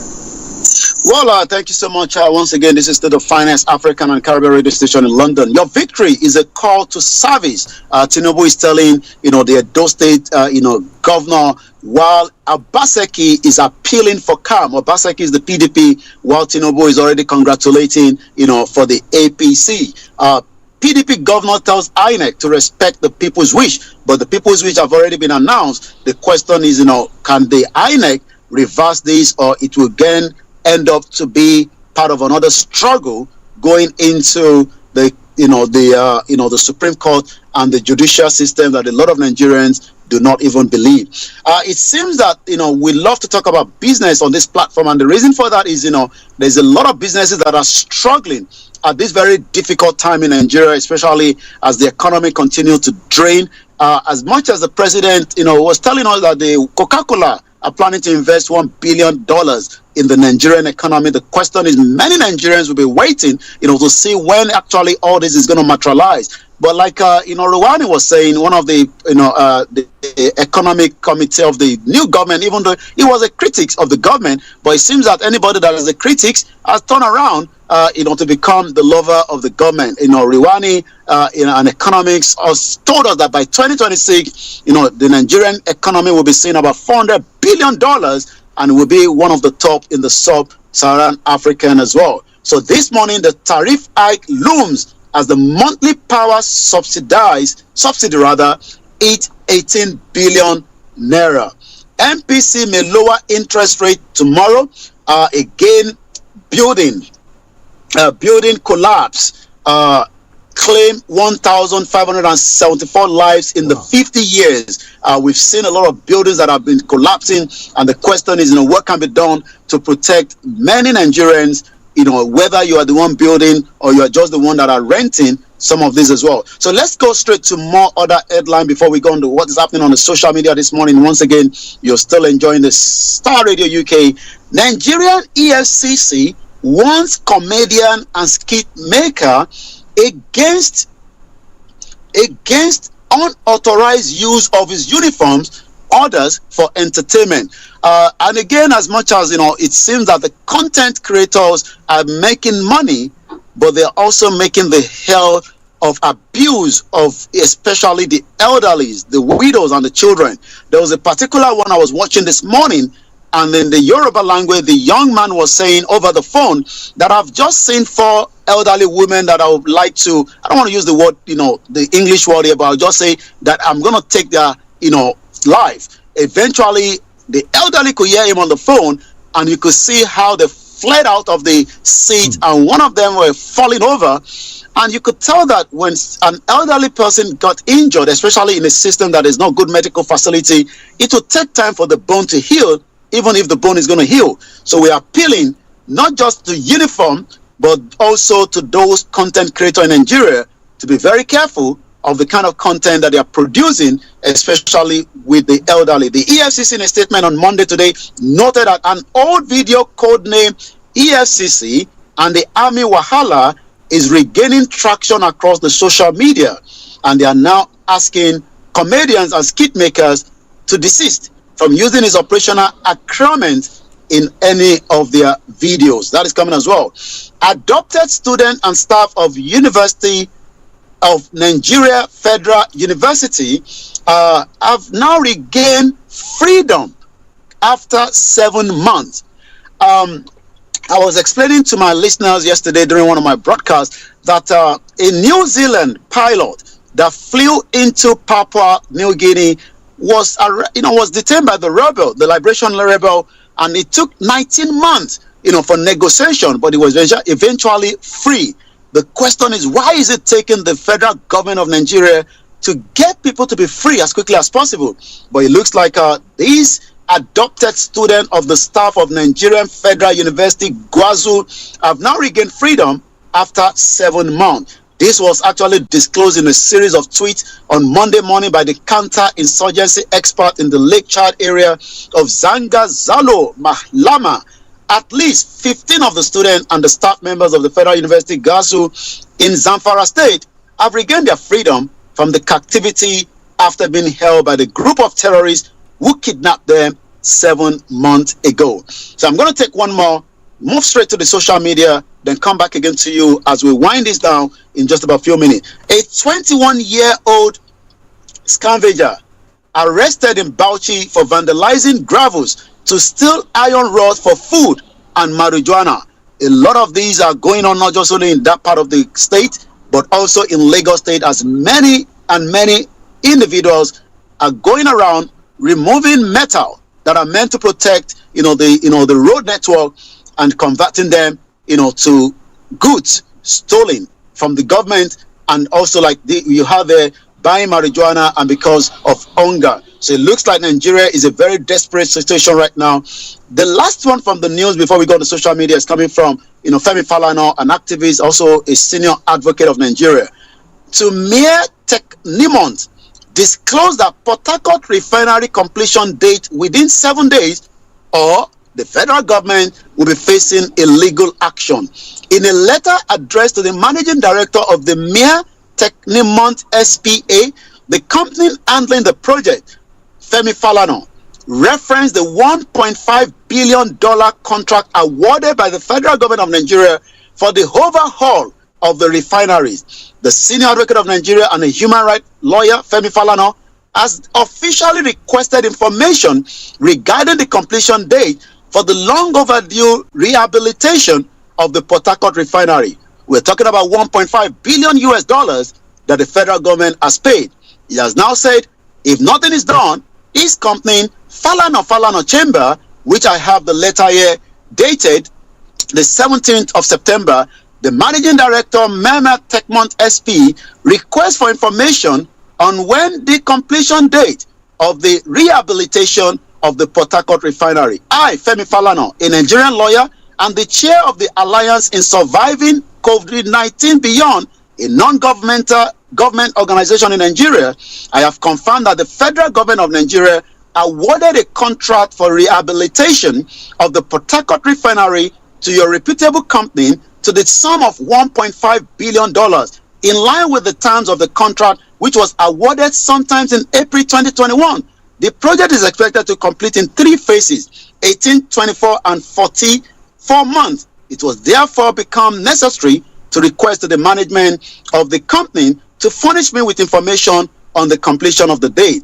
Well, thank you so much. Once again, this is still the finest African and Caribbean radio station in London. Your victory is a call to service. Tinubu is telling, the Edo State, governor, while Obaseki is appealing for calm. Obaseki is the PDP, while Tinubu is already congratulating, for the APC. PDP governor tells INEC to respect the people's wish, but the people's wish have already been announced. The question is, can the INEC reverse this, or it will again end up to be part of another struggle going into the the Supreme Court and the judicial system that a lot of Nigerians do not even believe. It seems that we love to talk about business on this platform, and the reason for that is there's a lot of businesses that are struggling at this very difficult time in Nigeria, especially as the economy continues to drain. As much as the president was telling us that the Coca-Cola are planning to invest $1 billion in the Nigerian economy. The question is, many Nigerians will be waiting, to see when actually all this is going to materialize. But like, Rwani was saying, one of the economic committee of the new government, even though he was a critic of the government, but it seems that anybody that is a critic has turned around, to become the lover of the government. Rwani, and economics has told us that by 2026, the Nigerian economy will be seeing about $400 billion and will be one of the top in the sub-Saharan African as well. So this morning, the tariff hike looms as the monthly power subsidy hit 18 billion naira. MPC may lower interest rate tomorrow. Again, building collapse. Claim 1,574 lives in the 50 years. We've seen a lot of buildings that have been collapsing, and the question is, what can be done to protect many Nigerians, whether you are the one building or you are just the one that are renting some of this as well. So let's go straight to more other headline before we go on to what is happening on the social media this morning. Once again, you're still enjoying the Starr Radio UK. Nigerian EFCC warns comedian and skit maker against unauthorized use of his uniforms, orders for entertainment. And again, as much as it seems that the content creators are making money, but they're also making the hell of abuse of especially the elderly, the widows, and the children. There was a particular one I was watching this morning, and in the Yoruba language, the young man was saying over the phone that I've just seen 4 elderly women that I would like to, I don't want to use the word, the English word here, but I'll just say that I'm going to take their, life. Eventually, the elderly could hear him on the phone, and you could see how they fled out of the seat, and one of them were falling over. And you could tell that when an elderly person got injured, especially in a system that is not good medical facility, it will take time for the bone to heal, even if the bone is going to heal. So we are appealing not just to uniform, but also to those content creators in Nigeria to be very careful of the kind of content that they are producing, especially with the elderly. The EFCC, in a statement on Monday today, noted that an old video codenamed EFCC and the Army Wahala is regaining traction across the social media, and they are now asking comedians and skit makers to desist from using his operational accoutrement in any of their videos. That is coming as well. Adopted students and staff of University of Nigeria Federal University have now regained freedom after 7 months. I was explaining to my listeners yesterday during one of my broadcasts that a New Zealand pilot that flew into Papua New Guinea was detained by the Liberation Rebel, and it took 19 months, for negotiation, but it was eventually free. The question is, why is it taking the federal government of Nigeria to get people to be free as quickly as possible? But it looks like these adopted students of the staff of Nigerian Federal University, Gwazu, have now regained freedom after 7 months. This was actually disclosed in a series of tweets on Monday morning by the counter-insurgency expert in the Lake Chad area of Zangazalo Mahlama. At least 15 of the students and the staff members of the Federal University Gasu in Zamfara State have regained their freedom from the captivity after being held by the group of terrorists who kidnapped them 7 months ago. So I'm going to take one more, move straight to the social media, then come back again to you as we wind this down in just about a few minutes. A 21-year-old scavenger arrested in Bauchi for vandalizing gravels to steal iron rods for food and marijuana. A lot of these are going on not just only in that part of the state, but also in Lagos State, as many individuals are going around removing metal that are meant to protect, the road network and converting them, to goods stolen from the government, and also you have buying marijuana and because of hunger. So it looks like Nigeria is a very desperate situation right now. The last one from the news before we go to social media is coming from, Femi Falana, an activist, also a senior advocate of Nigeria. To Mere Technimont disclosed that Port Harcourt refinery completion date within 7 days, or the federal government will be facing illegal action. In a letter addressed to the managing director of the Mere Technimont SPA, the company handling the project, Femi Falana, referenced the $1.5 billion contract awarded by the federal government of Nigeria for the overhaul of the refineries. The senior advocate of Nigeria and a human rights lawyer, Femi Falana, has officially requested information regarding the completion date for the long overdue rehabilitation of the Port Harcourt refinery. We're talking about $1.5 billion that the federal government has paid. He has now said, if nothing is done, his company, Falana Chamber, which I have the letter here dated the 17th of September, the managing director, Mere Technimont SP, requests for information on when the completion date of the rehabilitation of the Port Harcourt refinery. I, Femi Falana, a Nigerian lawyer and the chair of the Alliance in Surviving COVID-19 Beyond, a non-governmental government organization in Nigeria, I have confirmed that the federal government of Nigeria awarded a contract for rehabilitation of the Port Harcourt refinery to your reputable company to the sum of $1.5 billion, in line with the terms of the contract, which was awarded sometimes in April 2021. The project is expected to complete in 3 phases, 18, 24, and 44 months. It was therefore become necessary to request to the management of the company to furnish me with information on the completion of the date.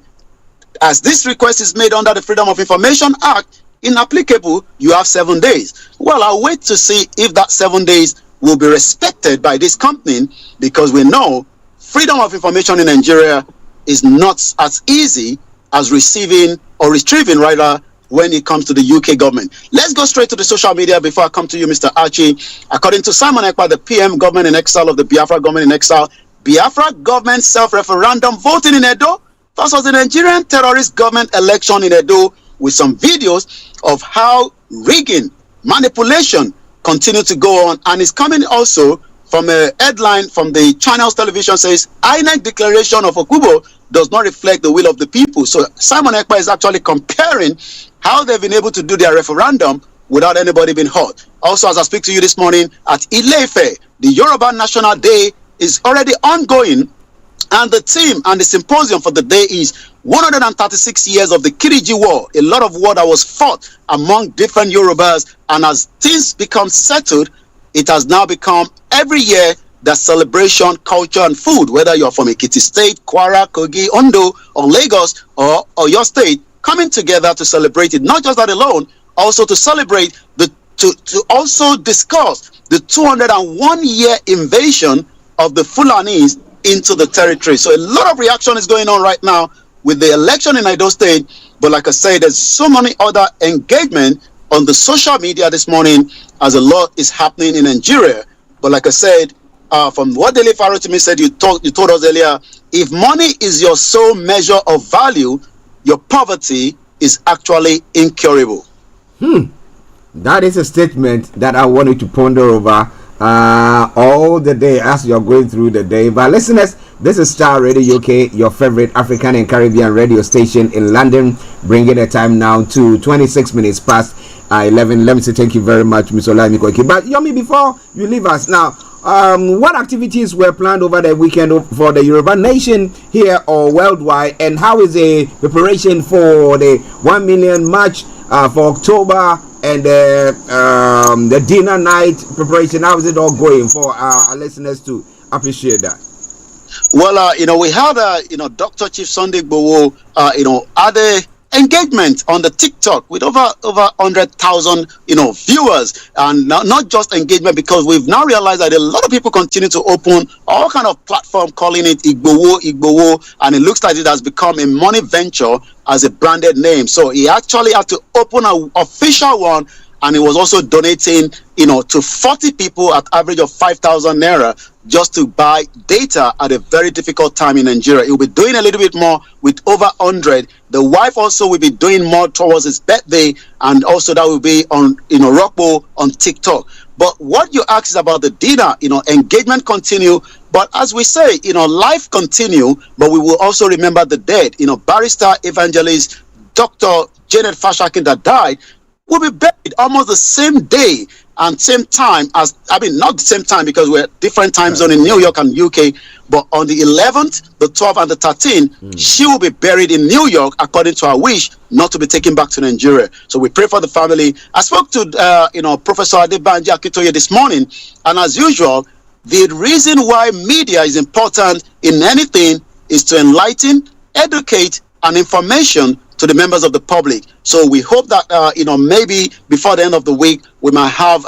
As this request is made under the Freedom of Information Act, inapplicable, you have 7 days. Well, I'll wait to see if that 7 days will be respected by this company, because we know freedom of information in Nigeria is not as easy as receiving or retrieving, rather, when it comes to the UK government. Let's go straight to the social media before I come to you, Mr. Archie. According to Simon Ekpa, the PM government in exile of the Biafra government in exile, Biafra government self-referendum voting in Edo versus the Nigerian terrorist government election in Edo, with some videos of how rigging, manipulation continue to go on. And it's coming also from a headline from the Channels television says, INEC declaration of Okubo does not reflect the will of the people. So Simon Ekpa is actually comparing how they've been able to do their referendum without anybody being hurt. Also, as I speak to you this morning, at Ile-Ife, the Yoruba National Day is already ongoing, and the theme and the symposium for the day is 136 years of the Kiriji War, a lot of war that was fought among different Yorubas, and as things become settled, it has now become every year the celebration, culture, and food, whether you're from Ekiti State, Kwara, Kogi, Ondo, or Lagos, or your state, coming together to celebrate it. Not just that alone, also to celebrate, to also discuss the 201-year invasion of the Fulanis into the territory. So a lot of reaction is going on right now with the election in Edo State. But like I said, there's so many other engagement on the social media this morning as a lot is happening in Nigeria. But like I said, from what Dele Farotimi said, you told us earlier, if money is your sole measure of value, your poverty is actually incurable. That is a statement that I wanted to ponder over all the day as you're going through the day. But listeners, this is Star Radio UK, your favorite African and Caribbean radio station in London, bringing the time now to 26 minutes past 11. Let me say thank you very much, Mr. Olayomi Koiki. But Yomi, before you leave us now, what activities were planned over the weekend for the Yoruba Nation here or worldwide, and how is the preparation for the 1 million march for October and the dinner night preparation? How is it all going for our listeners to appreciate that? Well, we had Dr. Chief Sunday Igboho, had a engagement on the TikTok with over 100,000 viewers, and not just engagement, because we've now realized that a lot of people continue to open all kind of platform calling it Igboho, and it looks like it has become a money venture as a branded name. So he actually had to open an official one, and he was also donating to 40 people at average of 5,000 naira just to buy data at a very difficult time in Nigeria. He'll be doing a little bit more with over 100. The wife also will be doing more towards his birthday, and also that will be on Rockbo on TikTok. But what you asked is about the dinner. Engagement continue, but as we say, life continue, but we will also remember the dead. Barrister evangelist Dr. Janet Fashakin that died will be buried almost the same day and same time as, not the same time because we're different time zone in New York and UK, but on the 11th, the 12th, and the 13th, she will be buried in New York according to her wish, not to be taken back to Nigeria. So we pray for the family. I spoke to, Professor Adebanji Akintoye this morning, and as usual, the reason why media is important in anything is to enlighten, educate, and information to the members of the public. So we hope that maybe before the end of the week we might have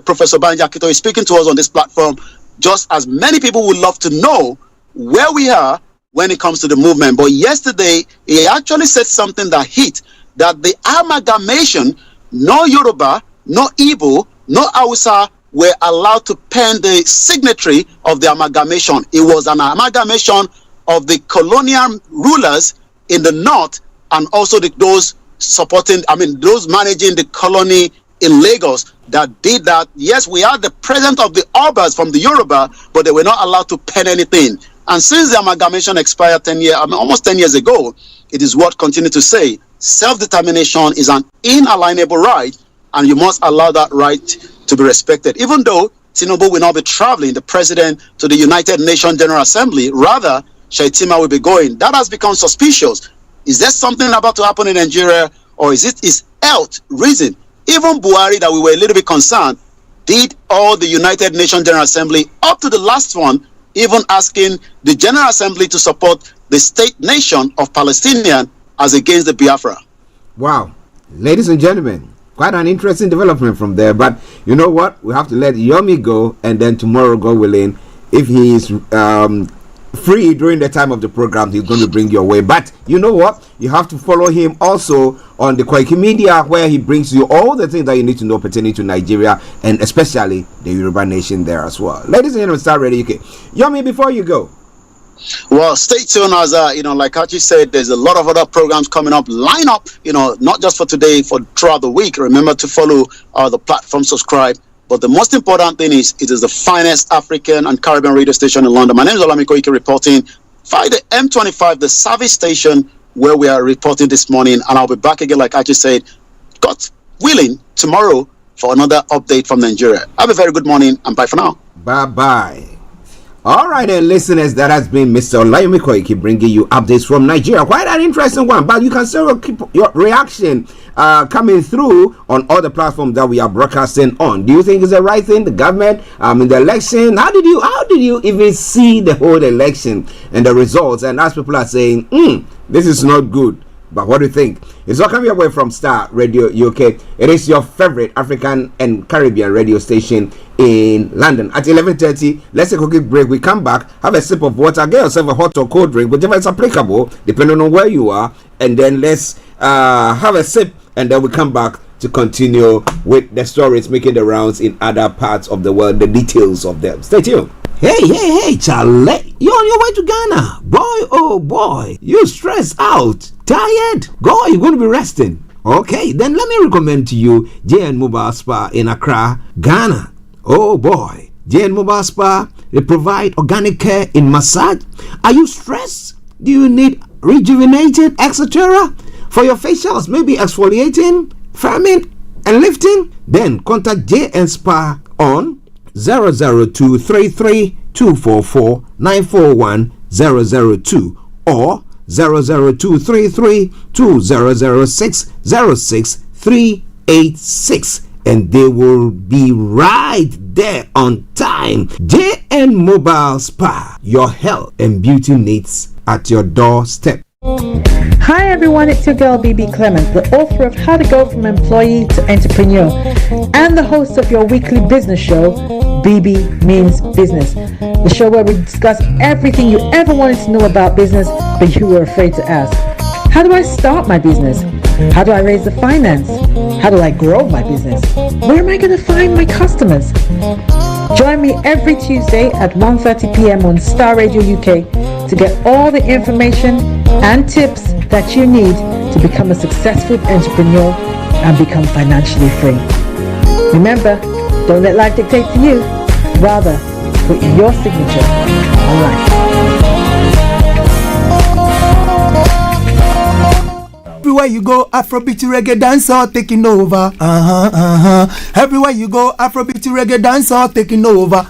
Professor Banji Akintoye speaking to us on this platform, just as many people would love to know where we are when it comes to the movement. But yesterday he actually said something that hit, that the amalgamation, no Yoruba, no Igbo, no Hausa were allowed to pen the signatory of the amalgamation. It was an amalgamation of the colonial rulers in the north, and also those those managing the colony in Lagos that did that. Yes, we are the president of the Obas from the Yoruba, but they were not allowed to pen anything. And since the amalgamation expired almost 10 years ago, it is what continue to say, self-determination is an inalienable right, and you must allow that right to be respected. Even though Tinubu will not be traveling, the president, to the United Nations General Assembly, rather Shaitima will be going. That has become suspicious. Is there something about to happen in Nigeria, or is it his health reason? Even Buhari, that we were a little bit concerned, did all the United Nations General Assembly up to the last one, even asking the General Assembly to support the state nation of Palestinian as against the Biafra. Wow, ladies and gentlemen, quite an interesting development from there. But you know what? We have to let Yomi go, and then tomorrow, God willing, if he is free during the time of the program, he's going to bring your way. But you know what? You have to follow him also on the Koiki Media, where he brings you all the things that you need to know pertaining to Nigeria, and especially the Yoruba Nation there as well. Ladies and gentlemen, Star Radio UK. Yomi, before you go. Well, stay tuned as, like Archie said, there's a lot of other programs coming up. Line up, not just for today, for throughout the week. Remember to follow the platform, subscribe. But the most important thing is, it is the finest African and Caribbean radio station in London. My name is Olayomi Koiki, reporting via the M25, the service station where we are reporting this morning. And I'll be back again, like I just said, God willing, tomorrow for another update from Nigeria. Have a very good morning, and bye for now. Bye-bye. All right, then, listeners, that has been Mr. Olayomi Koiki bringing you updates from Nigeria. Quite an interesting one, but you can still keep your reaction coming through on all the platforms that we are broadcasting on. Do you think it's the right thing? The government, in the election, how did you even see the whole election and the results? And as people are saying, this is not good. But what do you think? It's all coming away from Star Radio UK. It is your favorite African and Caribbean radio station in London. At 11:30, let's take a quick break. We come back, have a sip of water, get yourself a hot or cold drink, whichever is applicable, depending on where you are, and then let's have a sip, and then we come back to continue with the stories making the rounds in other parts of the world, the details of them. Stay tuned. Hey, Charlie, you're on your way to Ghana. Boy, oh boy, you stressed out, tired. Go, you're going to be resting. Okay, then let me recommend to you JN Mobile Spa in Accra, Ghana. Oh boy, J&M Mobile Spa, they provide organic care in massage. Are you stressed? Do you need rejuvenating, etc.? For your facials, maybe exfoliating, firming, and lifting? Then contact J&M Spa on 00233 244 941 002 or 00233 2006 06386, and they will be right there on time. JN Mobile Spa, your health and beauty needs at your doorstep. Hi everyone, it's your girl BB Clement, the author of How to Go From Employee to Entrepreneur and the host of your weekly business show, BB Means Business, the show where we discuss everything you ever wanted to know about business but you were afraid to ask. How do I start my business? How do I raise the finance? How do I grow my business? Where am I going to find my customers? Join me every Tuesday at 1:30 p.m. on Starr Radio UK to get all the information and tips that you need to become a successful entrepreneur and become financially free. Remember, don't let life dictate to you. Rather, put your signature on life. Everywhere you go, Afrobeat reggae dancer taking over. Everywhere you go, Afrobeat reggae dancer taking over.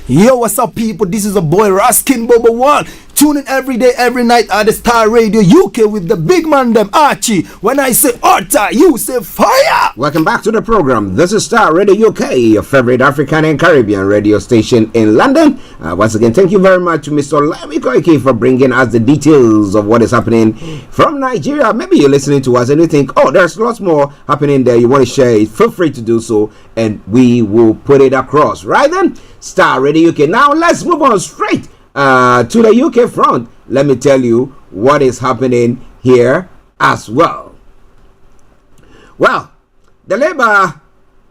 Yo, what's up, people? This is a boy Raskin Bobo One. Tune in every day, every night at the Starr Radio UK with the big man them Archie. When I say Orta, you say fire. Welcome back to the program. This is Starr Radio UK, your favorite African and Caribbean radio station in London. Once again, thank you very much to Mr. Olayomi Koiki for bringing us the details of what is happening from Nigeria. Maybe you're listening to us and you think, oh, there's lots more happening there. You want to share it? Feel free to do so, and we will put it across. Right then, Starr Radio UK. Now let's move on straight to the UK front. Let me tell you what is happening here as well. Well, the Labour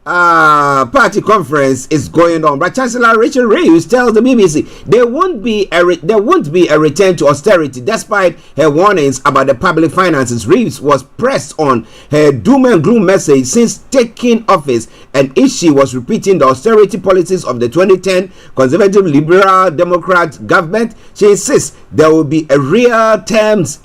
Party conference is going on, but Chancellor Richard Reeves tells the BBC there won't be a return to austerity despite her warnings about the public finances. Reeves was pressed on her doom and gloom message since taking office, and if she was repeating the austerity policies of the 2010 Conservative Liberal Democrat government, she insists there will be real terms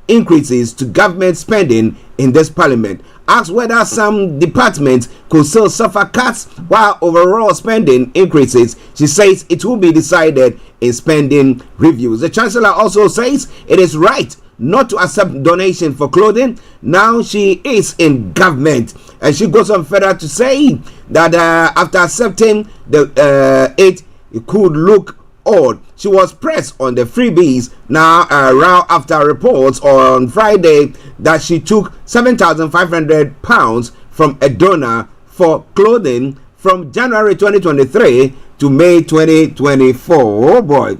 increases to government spending in this parliament. Asked whether some departments could still suffer cuts while overall spending increases, she says it will be decided in spending reviews. The Chancellor also says it is right not to accept donation for clothing. Now she is in government, and she goes on further to say that after accepting it could look odd. She was pressed on the freebies now around after reports on Friday that she took £7,500 from a donor for clothing from January 2023 to May 2024. Oh boy.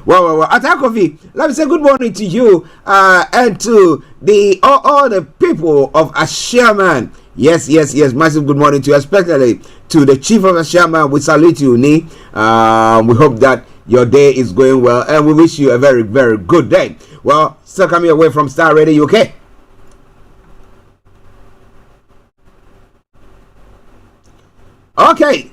Well, Atakofi, let me say good morning to you and to all the people of Ashaman. Yes, massive good morning to you, especially to the chief of Ashaman. We salute you, Ni. We hope that your day is going well, and we wish you a very, very good day. Well, still coming away from Starr Radio UK. Okay.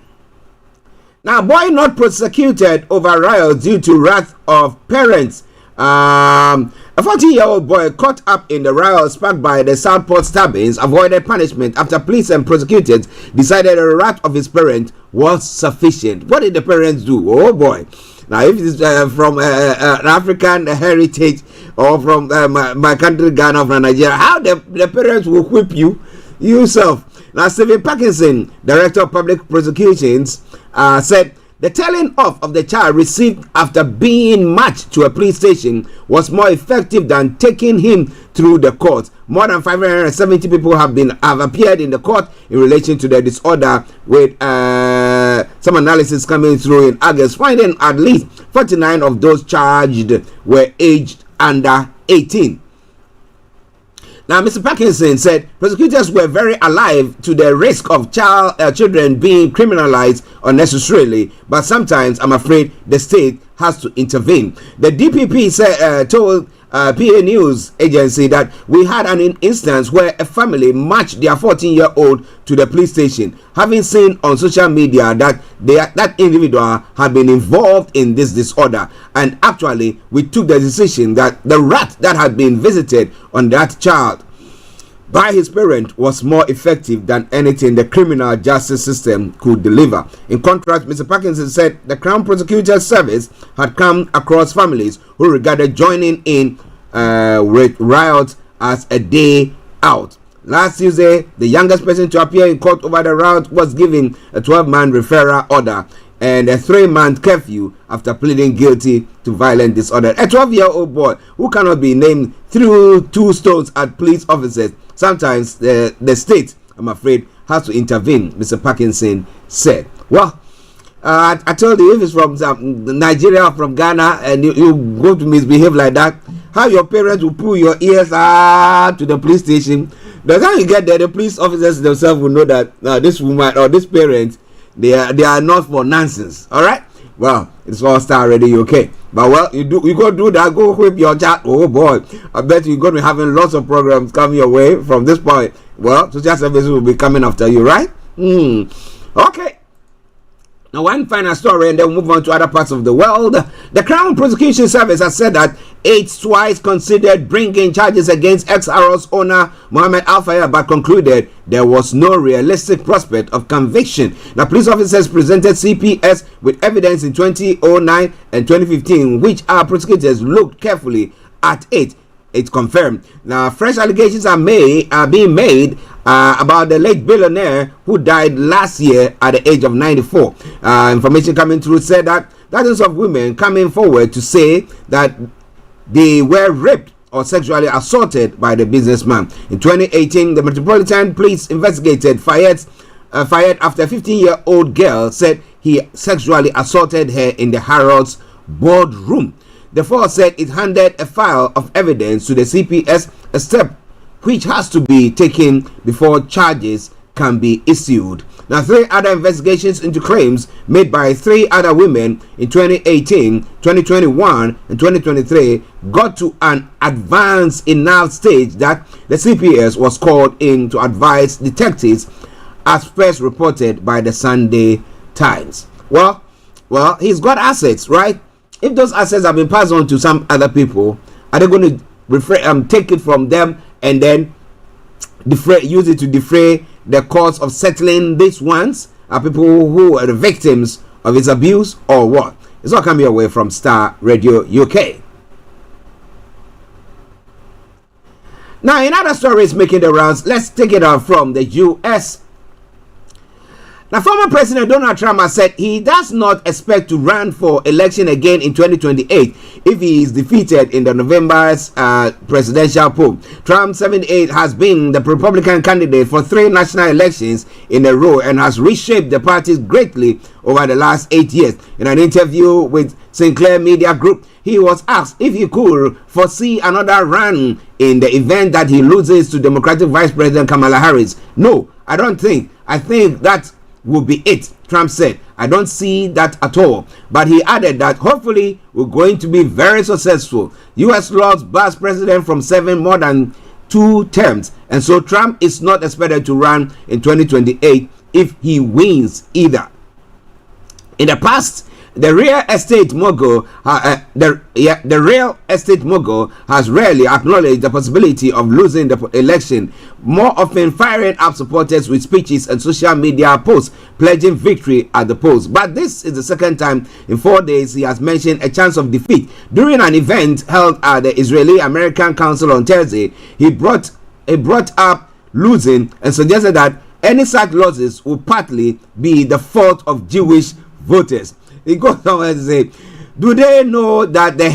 Now, boy not prosecuted over riots due to wrath of parents. A 40-year-old boy caught up in the riot sparked by the Southport stabbings avoided punishment after police and prosecutors decided the wrath of his parent was sufficient. What did the parents do? Oh boy. Now, if it's from an African heritage or from my country, Ghana, from Nigeria, how the parents will whip you yourself. Now, Stephen Parkinson, Director of Public Prosecutions, said the telling off of the child received after being matched to a police station was more effective than taking him through the court. More than 570 people have appeared in the court in relation to the disorder, with some analysis coming through in August, finding at least 49 of those charged were aged under 18. Now, Mr. Parkinson said prosecutors were very alive to the risk of children being criminalized unnecessarily, but sometimes I'm afraid the state has to intervene. The DPP told PA News Agency that we had an instance where a family matched their 14-year-old to the police station, having seen on social media that that individual had been involved in this disorder. And actually, we took the decision that the rat that had been visited on that child by his parent was more effective than anything the criminal justice system could deliver. In contrast, Mr. Parkinson said the Crown Prosecutor's Service had come across families who regarded joining in riots as a day out. Last Tuesday, the youngest person to appear in court over the riot was given a 12-month referral order and a 3-month curfew after pleading guilty to violent disorder. A 12-year-old boy who cannot be named threw 2 stones at police officers. Sometimes the state, I'm afraid, has to intervene, Mr. Parkinson said. Well, I told you, if it's from Nigeria or from Ghana and you go to misbehave like that, how your parents will pull your ears to the police station. By the time you get there, the police officers themselves will know that this woman or this parent, they are not for nonsense. All right. Well, it's all Starr Radio UK. But well, you go do that. Go whip your chat. Oh boy, I bet you're going to be having lots of programs coming your way from this point. Well, social services will be coming after you, right? Okay. Now, one final story, and then we'll move on to other parts of the world. The Crown Prosecution Service has said that it's twice considered bringing charges against ex-Arrows owner Mohammed Al-Fayed, but concluded there was no realistic prospect of conviction. Now, police officers presented CPS with evidence in 2009 and 2015, which our prosecutors looked carefully at it. It's confirmed. Now, fresh allegations are being made about the late billionaire who died last year at the age of 94. Information coming through said that dozens of women coming forward to say that they were raped or sexually assaulted by the businessman. In 2018, the Metropolitan Police investigated Fayed after a 15-year-old girl said he sexually assaulted her in the Harrods boardroom. The force said it handed a file of evidence to the CPS, a step which has to be taken before charges can be issued. Now, 3 other investigations into claims made by 3 other women in 2018, 2021, and 2023 got to an advanced enough stage that the CPS was called in to advise detectives, as first reported by the Sunday Times. Well, he's got assets, right? If those assets have been passed on to some other people, are they going to take it from them and then use it to defray the cost of settling these ones? Are people who are the victims of his abuse or what? It's all coming away from Starr Radio UK. Now, in other stories making the rounds, let's take it out from the US. Now, former President Donald Trump has said he does not expect to run for election again in 2028 if he is defeated in the November's presidential poll. Trump, 78, has been the Republican candidate for 3 national elections in a row and has reshaped the party greatly over the last 8 years. In an interview with Sinclair Media Group, he was asked if he could foresee another run in the event that he loses to Democratic Vice President Kamala Harris. No, I don't think. I think that will be it, Trump said. I don't see that at all. But he added that hopefully we're going to be very successful. U.S. laws bars president from serving more than 2 terms, and so Trump is not expected to run in 2028 if he wins either. In the past, the real estate mogul, has rarely acknowledged the possibility of losing the election, more often firing up supporters with speeches and social media posts pledging victory at the polls. But this is the second time in 4 days he has mentioned a chance of defeat. During an event held at the Israeli-American Council on Thursday, he brought up losing and suggested that any such losses will partly be the fault of Jewish voters. He goes on and say, do they know that the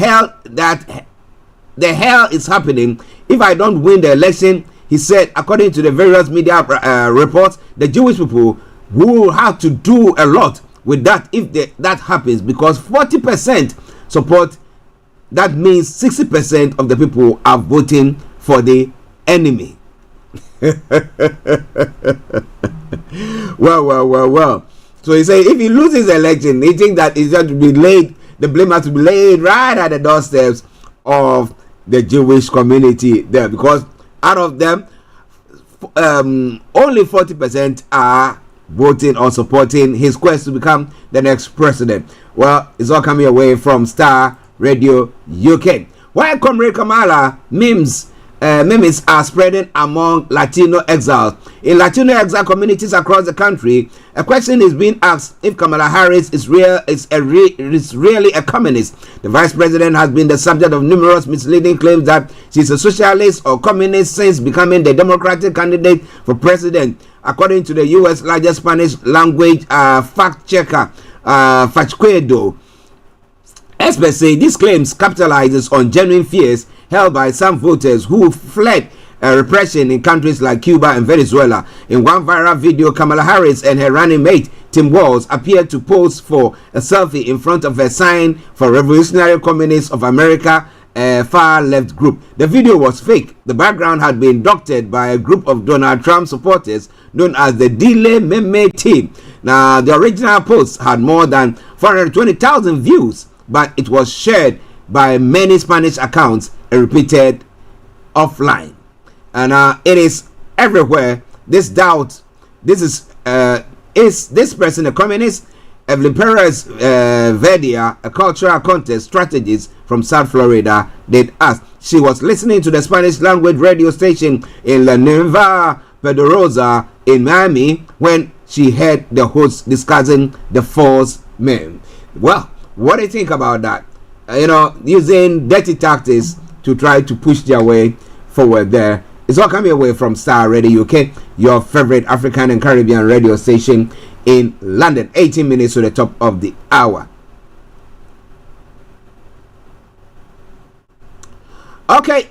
hell is happening if I don't win the election? He said, according to the various media reports, the Jewish people will have to do a lot with that if that happens, because 40% support, that means 60% of the people are voting for the enemy. Well. So he said if he loses the election, he thinks that it's going to be laid, the blame has to be laid right at the doorsteps of the Jewish community there, because out of them, only 40% are voting or supporting his quest to become the next president. Well, it's all coming away from Star Radio UK. While Comrade Kamala memes are spreading among Latino exiles. In Latino exile communities across the country, a question is being asked if Kamala Harris is really a communist. The vice president has been the subject of numerous misleading claims that she's a socialist or communist since becoming the Democratic candidate for president, according to the U.S. largest Spanish language fact checker, Fachquedo. Experts say these claims capitalizes on genuine fears held by some voters who fled repression in countries like Cuba and Venezuela. In one viral video, Kamala Harris and her running mate Tim Walz appeared to pose for a selfie in front of a sign for Revolutionary Communists of America, a far-left group. The video was fake. The background had been doctored by a group of Donald Trump supporters known as the Dile Meme Team. Now, the original post had more than 420,000 views, but it was shared by many Spanish accounts and repeated offline. And it is everywhere. This doubt, is this person a communist? Evelyn Perez Verdia, a cultural contest strategist from South Florida, did ask. She was listening to the Spanish language radio station in La Nueva Pedrosa in Miami when she heard the host discussing the false meme. Well, what do you think about that? Using dirty tactics to try to push their way forward there. It's all coming away from Star Radio UK, your favorite African and Caribbean radio station in London. 18 minutes to the top of the hour. Okay,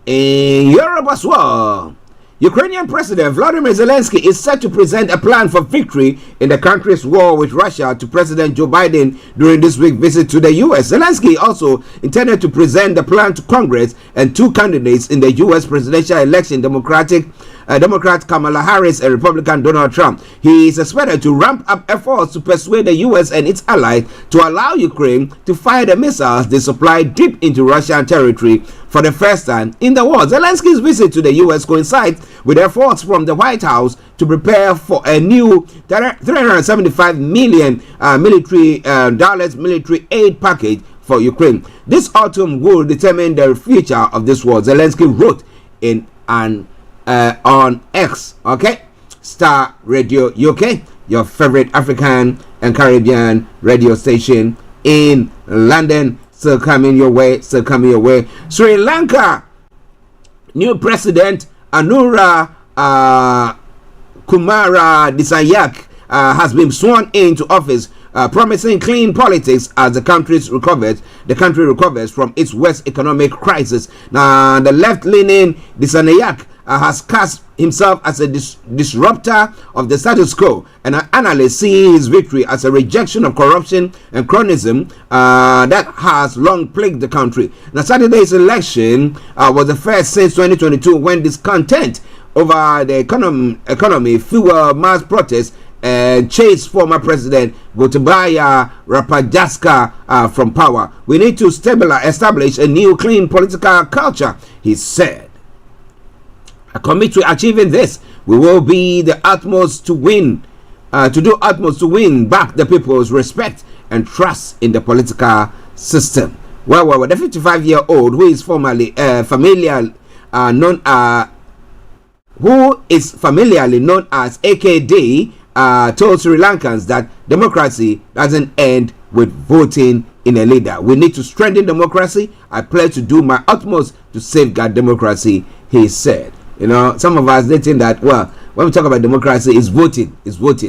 in Europe as well, Ukrainian President Volodymyr Zelensky is set to present a plan for victory in the country's war with Russia to President Joe Biden during this week's visit to the U.S. Zelensky also intended to present the plan to Congress and two candidates in the U.S. presidential election, Democrat Kamala Harris and Republican Donald Trump. He is expected to ramp up efforts to persuade the U.S. and its allies to allow Ukraine to fire the missiles they supply deep into Russian territory for the first time in the war. Zelensky's visit to the U.S. coincides with efforts from the White House to prepare for a new $375 million military aid package for Ukraine. This autumn will determine the future of this war, Zelensky wrote in on X. Okay, Star Radio UK, your favorite African and Caribbean radio station in London. Still coming your way. Sri Lanka new president Anura Kumara Disayak has been sworn into office, promising clean politics as the country recovers from its worst economic crisis. Now, the left-leaning Disayak has cast himself as a disruptor of the status quo, and analysts see his victory as a rejection of corruption and cronyism that has long plagued the country. Now, Saturday's election was the first since 2022 when discontent over the economy fueled mass protests and chased former President Gotabaya Rajapaksa from power. We need to establish a new clean political culture, he said. I commit to achieving this. We will be the utmost to win, to win back the people's respect and trust in the political system. Well, the 55-year-old who is familiarly known as AKD told Sri Lankans that democracy doesn't end with voting in a leader. We need to strengthen democracy. I pledge to do my utmost to safeguard democracy, he said. Some of us, they think that, well, when we talk about democracy, it's voting.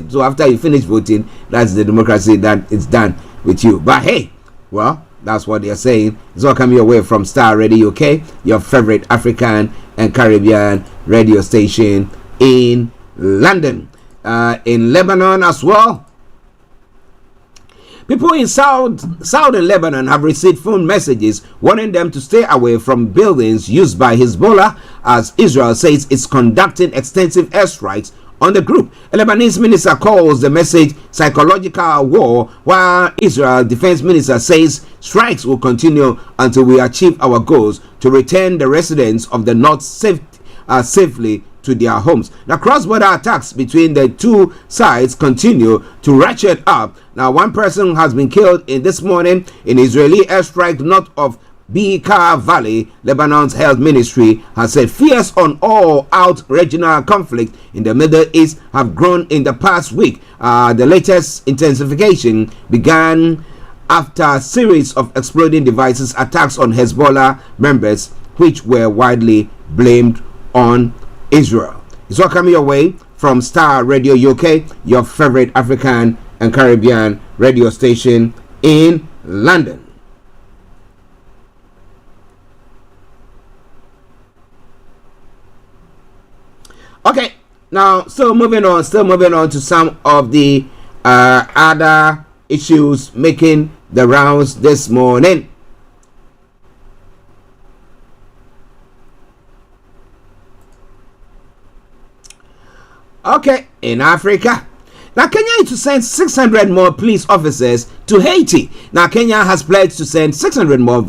So after you finish voting, that's the democracy that is done with you. But hey, well, that's what they're saying. It's all coming away from Star Radio UK, your favorite African and Caribbean radio station in London. In Lebanon as well, people in southern Lebanon have received phone messages warning them to stay away from buildings used by Hezbollah as Israel says it's conducting extensive airstrikes on the group. A Lebanese minister calls the message psychological war, while Israel defense minister says strikes will continue until we achieve our goals to return the residents of the north safely to their homes. Now, cross-border attacks between the two sides continue to ratchet up. Now, one person has been killed in this morning in Israeli airstrike north of Bekaa Valley. Lebanon's health ministry has said fears on all-out regional conflict in the Middle East have grown in the past week. The latest intensification began after a series of exploding devices attacks on Hezbollah members, which were widely blamed on Israel. It's all coming your way from Starr Radio UK, your favorite African and Caribbean radio station in London. Okay, now still moving on to some of the other issues making the rounds this morning. Okay, in Africa. Now, Kenya is to send 600 more police officers to Haiti. Now, Kenya has pledged to send 600 more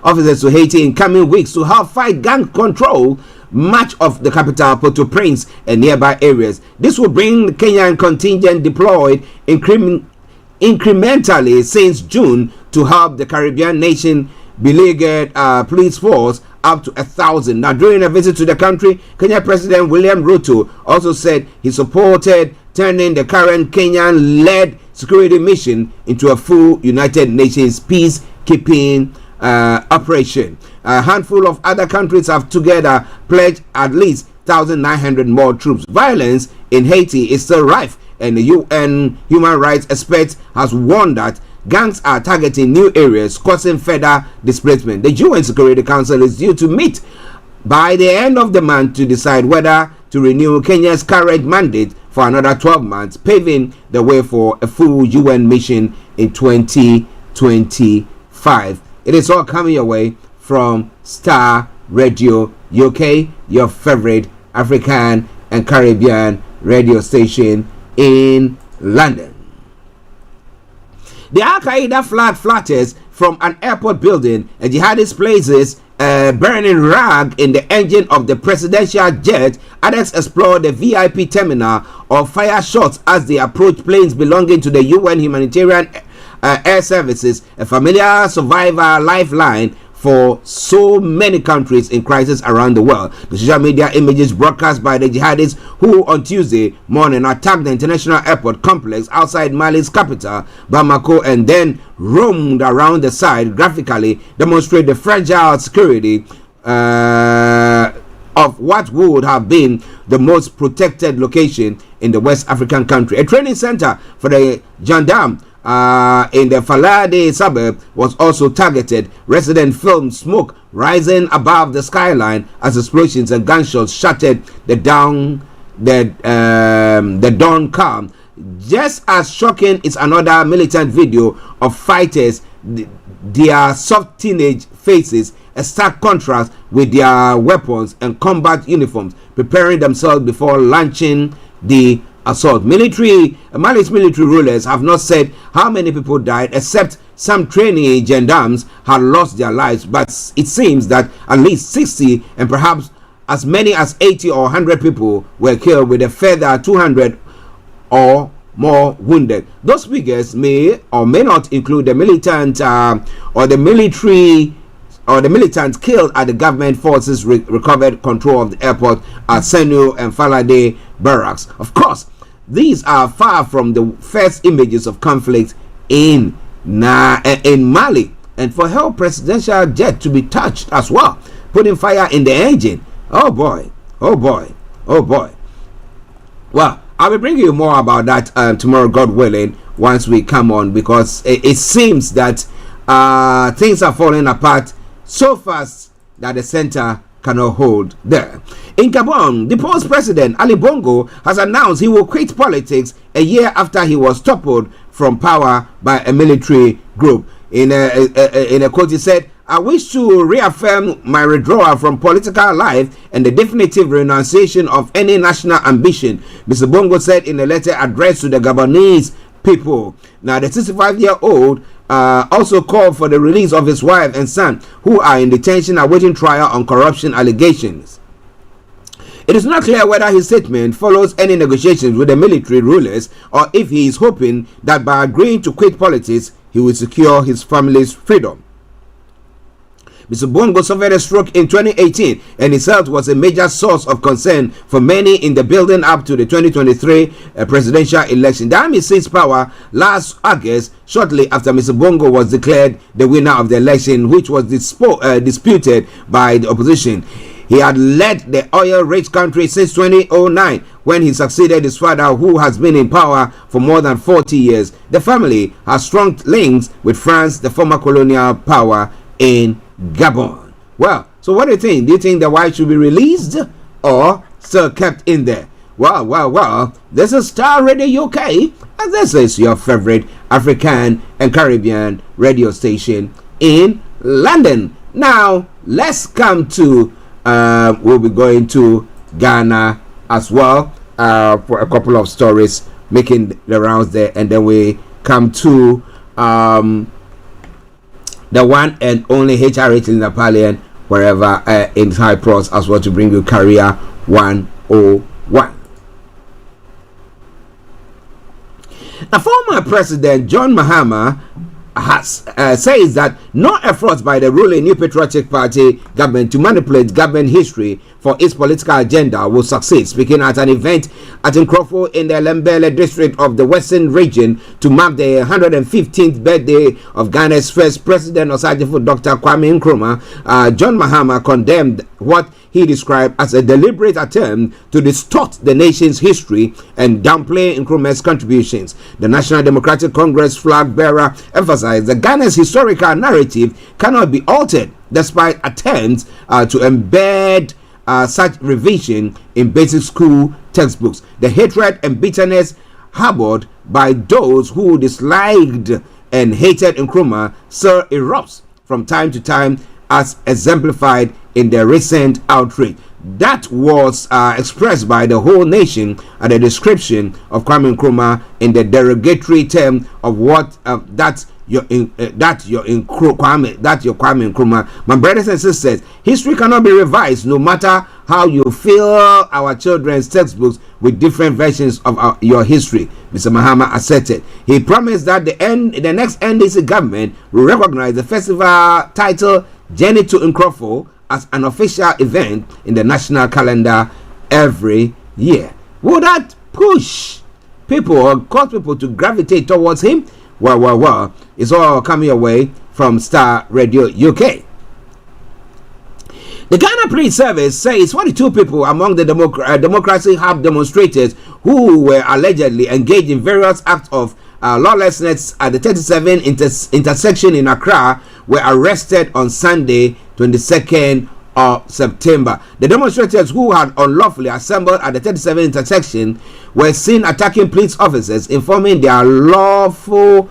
officers to Haiti in coming weeks to help fight gang control much of the capital, Port-au-Prince, and nearby areas. This will bring the Kenyan contingent deployed incrementally since June to help the Caribbean nation beleaguered police force up to 1,000. Now, during a visit to the country, Kenya President William Ruto also said he supported turning the current Kenyan-led security mission into a full United Nations peacekeeping operation. A handful of other countries have together pledged at least 1,900 more troops. Violence in Haiti is still rife, and the UN human rights expert has warned that gangs are targeting new areas, causing further displacement. The UN Security Council is due to meet by the end of the month to decide whether to renew Kenya's current mandate for another 12 months, paving the way for a full UN mission in 2025. It is all coming your way from Starr Radio UK, your favorite African and Caribbean radio station in London. The Al-Qaeda flag flutters from an airport building. A jihadist places a burning rag in the engine of the presidential jet. Others explore the VIP terminal or fire shots as they approach planes belonging to the UN humanitarian air services, a familiar survivor lifeline for so many countries in crisis around the world. The social media images broadcast by the jihadists who on Tuesday morning attacked the international airport complex outside Mali's capital, Bamako, and then roamed around the site graphically demonstrate the fragile security of what would have been the most protected location in the West African country. A training center for the gendarme in the Falade suburb was also targeted. Resident filmed smoke rising above the skyline as explosions and gunshots shattered the dawn calm. Just as shocking is another militant video of fighters, their soft teenage faces, a stark contrast with their weapons and combat uniforms, preparing themselves before launching the assault. Mali's military rulers have not said how many people died, except some trainee gendarmes had lost their lives, but it seems that at least 60 and perhaps as many as 80 or 100 people were killed, with a further 200 or more wounded. Those figures may or may not include the militant or the militants killed at the government forces recovered control of the airport at Senu and Falade barracks. Of course, these are far from the first images of conflict in Mali, and for her presidential jet to be touched as well, putting fire in the engine. Oh boy, oh boy, oh boy. Well, I will bring you more about that tomorrow, God willing, once we come on, because it seems that things are falling apart so fast that the center cannot hold there. In Gabon, the post-president Ali Bongo has announced he will quit politics a year after he was toppled from power by a military group. In a quote, he said, I wish to reaffirm my withdrawal from political life and the definitive renunciation of any national ambition, Mr. Bongo said in a letter addressed to the Gabonese people. Now, the 65-year-old also called for the release of his wife and son, who are in detention awaiting trial on corruption allegations. It is not clear whether his statement follows any negotiations with the military rulers or if he is hoping that by agreeing to quit politics, he will secure his family's freedom. Mr. Bongo suffered a stroke in 2018, and his health was a major source of concern for many in the building up to the 2023 presidential election. The army seized power last August, shortly after Mr. Bongo was declared the winner of the election, which was disputed by the opposition. He had led the oil-rich country since 2009, when he succeeded his father, who has been in power for more than 40 years. The family has strong links with France, the former colonial power in Gabon. Well, so what do you think? Do you think the wife should be released or still kept in there? Well, this is Starr Radio UK, and this is your favorite African and Caribbean radio station in London. Now, let's come to, we'll be going to Ghana as well for a couple of stories making the rounds there, and then we come to the one and only HRH in the Pallien, wherever in Cyprus, as well, to bring you Career 101. Now, former President John Mahama has says that no efforts by the ruling New Patriotic Party government to manipulate government history for its political agenda will succeed. Speaking at an event at Nkrofo in the Lembele district of the Western region to mark the 115th birthday of Ghana's first president, Osagyefo Dr. Kwame Nkrumah, John Mahama condemned what he described as a deliberate attempt to distort the nation's history and downplay Nkrumah's contributions. The National Democratic Congress flag bearer emphasized that Ghana's historical narrative cannot be altered despite attempts to embed such revision in basic school textbooks. The hatred and bitterness harbored by those who disliked and hated Nkrumah still erupts from time to time, as exemplified in the recent outrage that was expressed by the whole nation at the description of Kwame Nkrumah in the derogatory term of what your Kwame Nkrumah. My brothers and sisters, history cannot be revised, no matter how you fill our children's textbooks with different versions of your history, Mr. Mahama asserted. He promised that the next NDC government will recognize the festival titled Journey to Nkrofo as an official event in the national calendar every year. Will that push people or cause people to gravitate towards him? Well, it's all coming your way from Starr Radio UK. The Ghana Police Service says 42 people among the Democracy Hub demonstrators who were allegedly engaged in various acts of lawlessness at the 37 intersection in Accra were arrested on Sunday, 22nd of September. The demonstrators who had unlawfully assembled at the 37 intersection were seen attacking police officers, performing their lawful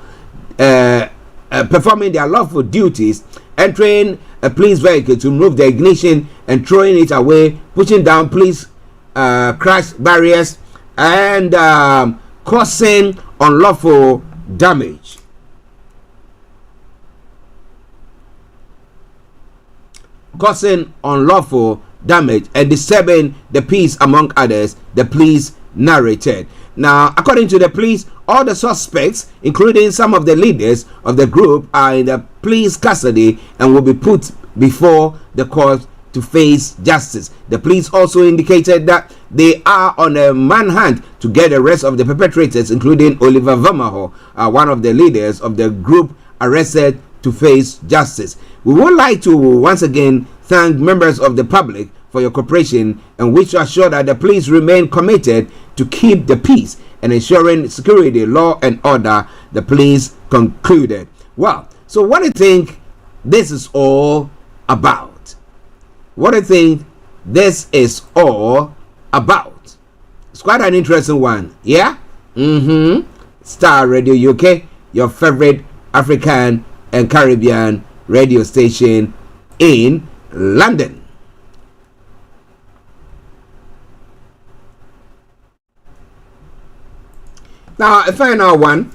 duties, entering a police vehicle to remove the ignition and throwing it away, pushing down police crash barriers, and causing unlawful damage. And disturbing the peace, among others, the police narrated. Now, according to the police, all the suspects, including some of the leaders of the group, are in the police custody and will be put before the court to face justice. The police also indicated that they are on a manhunt to get the rest of the perpetrators, including Oliver Vermaho, one of the leaders of the group, arrested to face justice. We would like to once again thank members of the public for your cooperation, and wish to assure that the police remain committed to keep the peace and ensuring security, law and order, the police concluded. Well, so what do you think this is all about? What do you think this is all about? It's quite an interesting one, yeah? Starr Radio UK, your favorite African and Caribbean radio station in London. Now, a final one,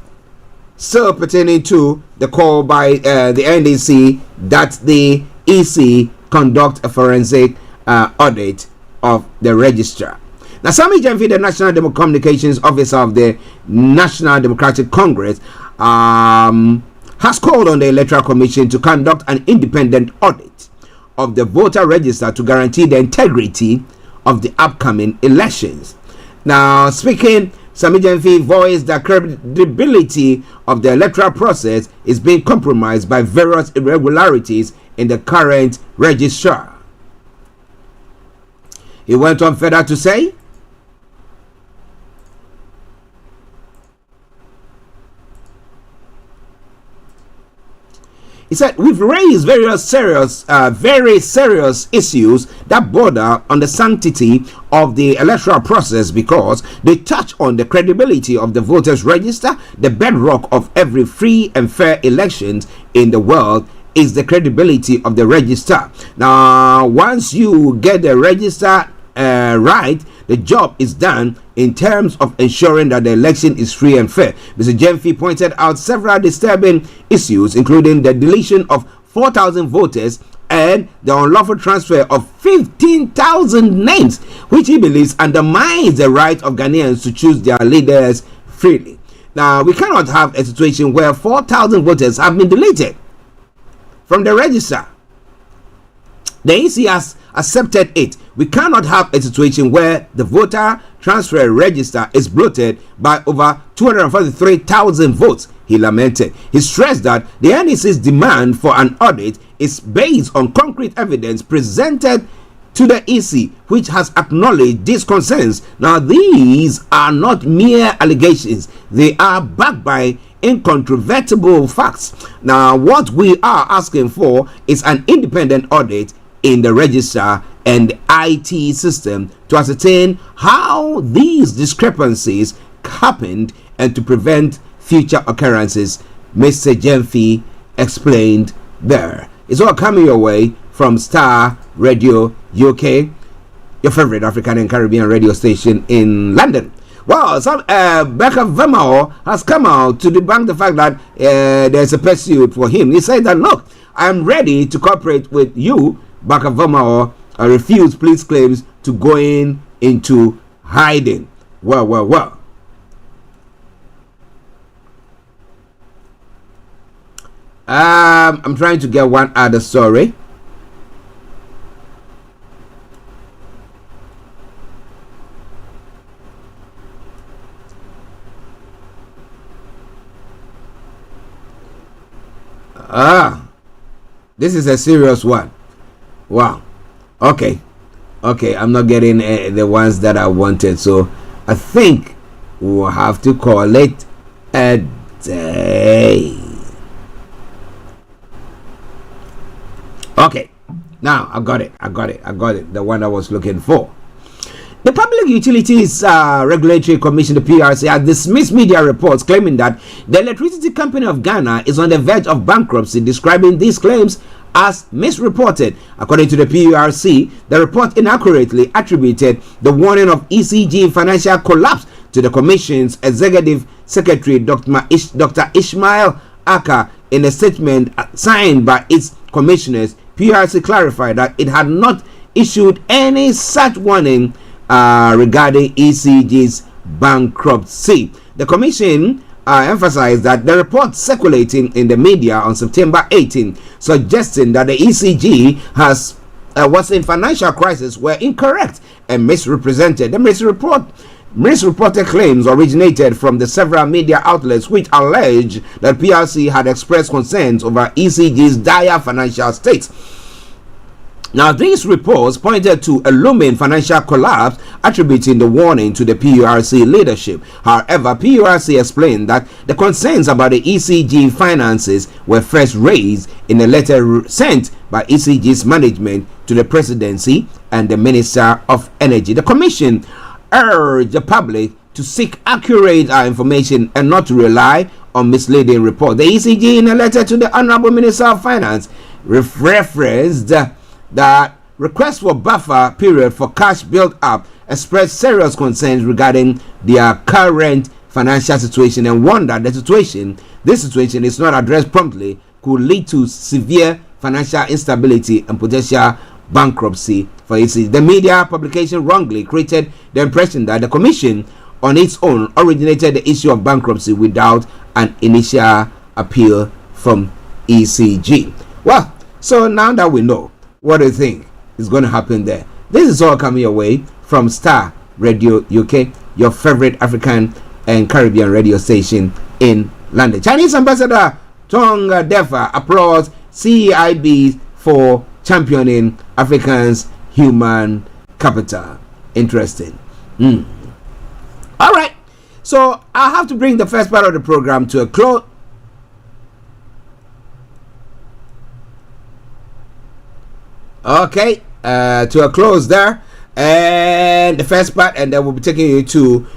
still pertaining to the call by the NDC that the EC conduct a forensic audit of the registrar. Now, Sammy Jemfi, the National Communications Officer of the National Democratic Congress, has called on the Electoral Commission to conduct an independent audit of the voter register to guarantee the integrity of the upcoming elections. Now, speaking, Sammy Jemfi voiced that credibility of the electoral process is being compromised by various irregularities in the current registrar. He went on further to say, he said, we've raised very serious issues that border on the sanctity of the electoral process because they touch on the credibility of the voters register. The bedrock of every free and fair elections in the world is the credibility of the register. Now, once you get the register right, the job is done in terms of ensuring that the election is free and fair. Mr. Jemfi pointed out several disturbing issues, including the deletion of 4,000 voters and the unlawful transfer of 15,000 names, which he believes undermines the right of Ghanaians to choose their leaders freely. Now, we cannot have a situation where 4,000 voters have been deleted from the register. The EC has accepted it. We cannot have a situation where the voter transfer register is bloated by over 243,000 votes, he lamented. He stressed that the NEC's demand for an audit is based on concrete evidence presented to the EC, which has acknowledged these concerns. Now, these are not mere allegations. They are backed by incontrovertible facts. Now, what we are asking for is an independent audit in the register and IT system to ascertain how these discrepancies happened and to prevent future occurrences, Mr. Jemfi explained there. It's all coming your way from Starr Radio UK, your favorite African and Caribbean radio station in London. Well, Becca Vemao has come out to debunk the fact that there's a pursuit for him. He said that, look, I'm ready to cooperate with you, Becca Vemao. I refuse police claims to going into hiding. Well. I'm trying to get one other story. This is a serious one. Wow. Okay, I'm not getting the ones that I wanted, so I think we'll have to call it a day. Okay, now I got it. The one I was looking for. The Public Utilities Regulatory Commission, the PRC, has dismissed media reports claiming that the Electricity Company of Ghana is on the verge of bankruptcy, describing these claims as misreported. According to the PURC, the report inaccurately attributed the warning of ECG financial collapse to the Commission's Executive Secretary, Dr. Ishmael Aka. In a statement signed by its commissioners, PURC clarified that it had not issued any such warning regarding ECG's bankruptcy. The Commission emphasized that the report circulating in the media on September 18, suggesting that the ECG was in financial crisis, were incorrect and misrepresented. The misreported claims originated from the several media outlets which allege that PRC had expressed concerns over ECG's dire financial state. Now, these reports pointed to a looming financial collapse, attributing the warning to the PURC leadership. However, PURC explained that the concerns about the ECG finances were first raised in a letter sent by ECG's management to the Presidency and the Minister of Energy. The Commission urged the public to seek accurate information and not to rely on misleading reports. The ECG, in a letter to the Honorable Minister of Finance, referenced that request for buffer period for cash built up, expressed serious concerns regarding their current financial situation and warned that this situation is not addressed promptly could lead to severe financial instability and potential bankruptcy for ECG. The media publication wrongly created the impression that the Commission on its own originated the issue of bankruptcy without an initial appeal from ECG. Well, so now that we know, what do you think is going to happen there? This is all coming your way from Starr Radio UK, your favorite African and Caribbean radio station in London. Chinese Ambassador Tong Defa applauds CIB for championing Africans' human capital. Interesting. All right. So I have to bring the first part of the program to a close. Okay, to a close there, and the first part, and then we'll be taking you to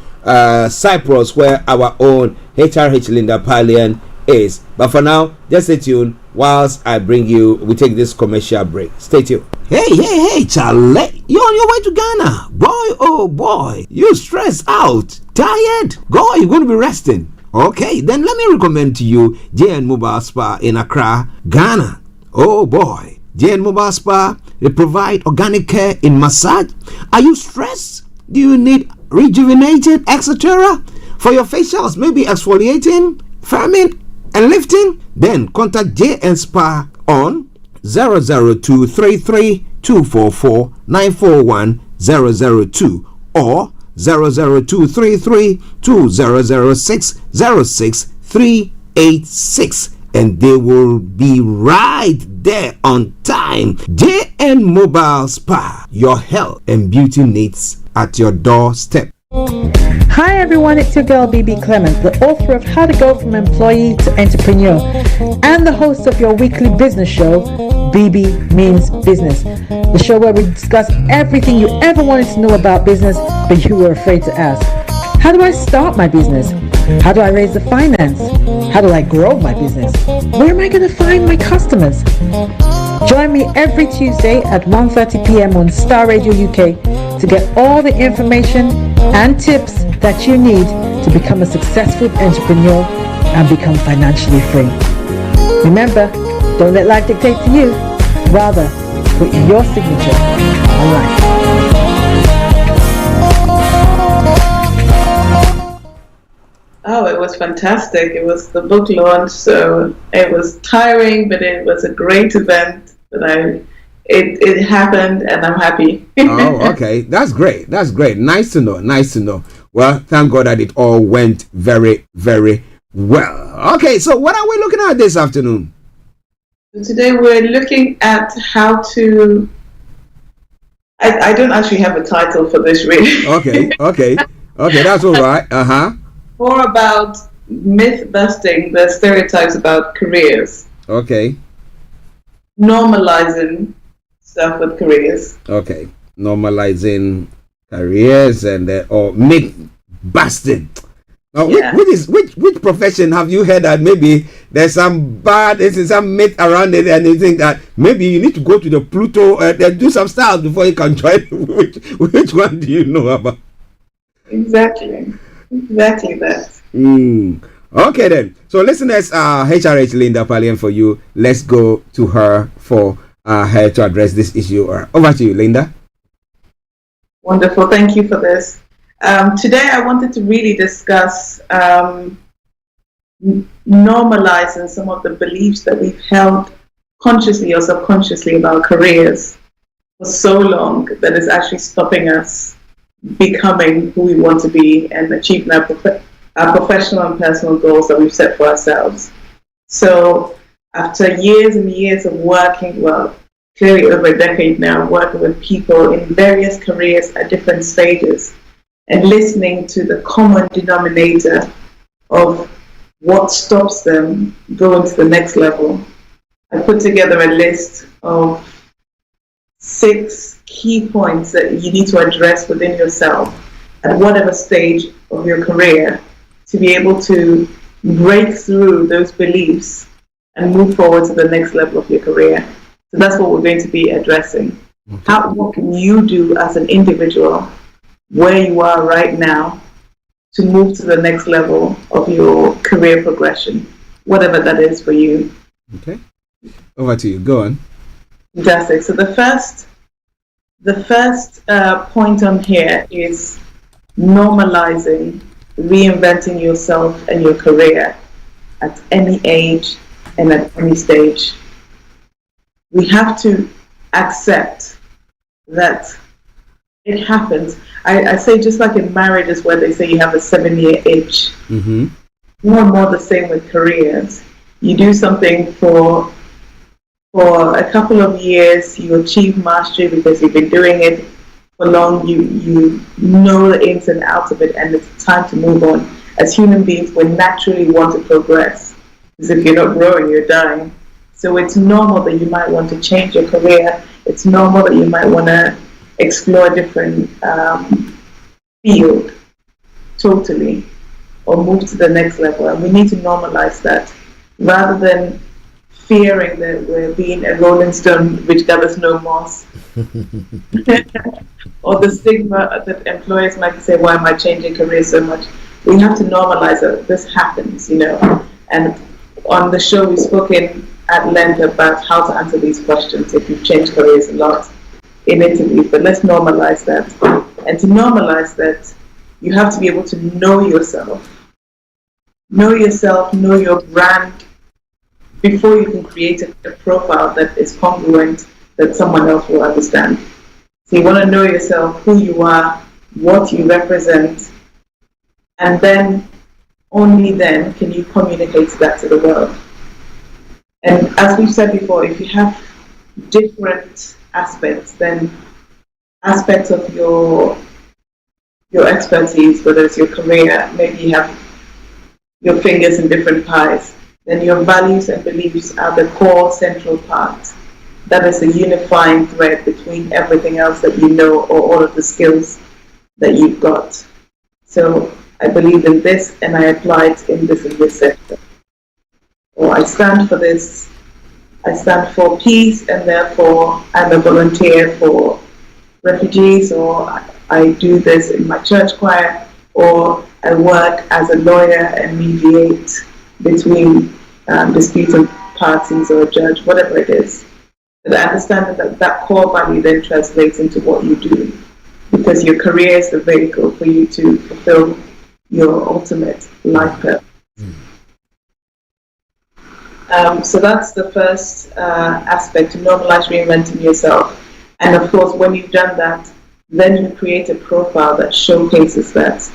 Cyprus, where our own HRH Linda Pallien is. But for now, just stay tuned whilst we take this commercial break. Stay tuned. Hey, Charlie, you're on your way to Ghana. Boy, oh boy, you stressed out, tired. Go, you're going to be resting. Okay, then let me recommend to you JN Mobile Spa in Accra, Ghana. Oh boy, JN Mobile Spa, they provide organic care in massage. Are you stressed? Do you need rejuvenated, etc.? For your facials, maybe exfoliating, firming, and lifting? Then contact JN Spa on 00233244941 002 or 00233200606 and they will be right there on time. JN Mobile Spa, your health and beauty needs at your doorstep. Hi everyone, it's your girl BB Clement, the author of How to Go from Employee to Entrepreneur and the host of your weekly business show, BB Means Business, the show where we discuss everything you ever wanted to know about business but you were afraid to ask. How do I start my business? How do I raise the finance? How do I grow my business? Where am I going to find my customers? Join me every Tuesday at 1:30 p.m. on Starr Radio UK to get all the information and tips that you need to become a successful entrepreneur and become financially free. Remember, don't let life dictate to you. Rather, put your signature on life. Oh, it was fantastic. It was the book launch, so it was tiring, but it was a great event. But it happened, and I'm happy. Oh, okay. That's great. Nice to know. Well, thank God that it all went very, very well. Okay, so what are we looking at this afternoon? Today we're looking at how to... I don't actually have a title for this, really. Okay, that's all right. More about myth busting, the stereotypes about careers. Okay. Normalizing stuff with careers. Okay. Normalizing careers and or myth busting. Now, yeah. which profession have you heard that maybe there's some myth around it, and you think that maybe you need to go to the Pluto and do some styles before you can join? Which one do you know about? Exactly that. Okay then. So listeners, HRH Linda Pallien for you. Let's go to her for her to address this issue. Over to you, Linda. Wonderful. Thank you for this. Today I wanted to really discuss normalizing some of the beliefs that we've held consciously or subconsciously about careers for so long that is actually stopping us becoming who we want to be and achieving our professional and personal goals that we've set for ourselves. So after years and years of working, clearly over a decade now, working with people in various careers at different stages and listening to the common denominator of what stops them going to the next level, I put together a list of 6 key points that you need to address within yourself at whatever stage of your career, to be able to break through those beliefs and move forward to the next level of your career. So that's what we're going to be addressing. What can you do as an individual, where you are right now, to move to the next level of your career progression, whatever that is for you. Okay. Over to you. Go on. Fantastic. So the first point on here is normalizing reinventing yourself and your career at any age and at any stage. We have to accept that it happens. I say, just like in marriages where they say you have a 7-year itch, more and more the same with careers. You do something for a couple of years, you achieve mastery because you've been doing it for long, you know the ins and outs of it, and it's time to move on. As human beings, we naturally want to progress, because if you're not growing, you're dying. So it's normal that you might want to change your career. It's normal that you might want to explore a different field totally, or move to the next level. And we need to normalize that, rather than fearing that we're being a rolling stone which gathers no moss. Or the stigma that employers might say, why am I changing careers so much? We have to normalize that this happens, And on the show, we've spoken at length about how to answer these questions if you've changed careers a lot in interviews, but let's normalize that. And to normalize that, you have to be able to know yourself, know your brand, before you can create a profile that is congruent, that someone else will understand. So you want to know yourself, who you are, what you represent, and then, only then, can you communicate that to the world. And as we've said before, if you have different aspects, then aspects of your expertise, whether it's your career, maybe you have your fingers in different pies, then your values and beliefs are the core central part. That is the unifying thread between everything else that you know, or all of the skills that you've got. So I believe in this, and I apply it in this sector. Or I stand for this, I stand for peace, and therefore I'm a volunteer for refugees, or I do this in my church choir, or I work as a lawyer and mediate between disputing parties or a judge, whatever it is. But I understand that core value then translates into what you do, because your career is the vehicle for you to fulfill your ultimate life purpose. So that's the first aspect, to normalize reinventing yourself. And of course, when you've done that, then you create a profile that showcases that.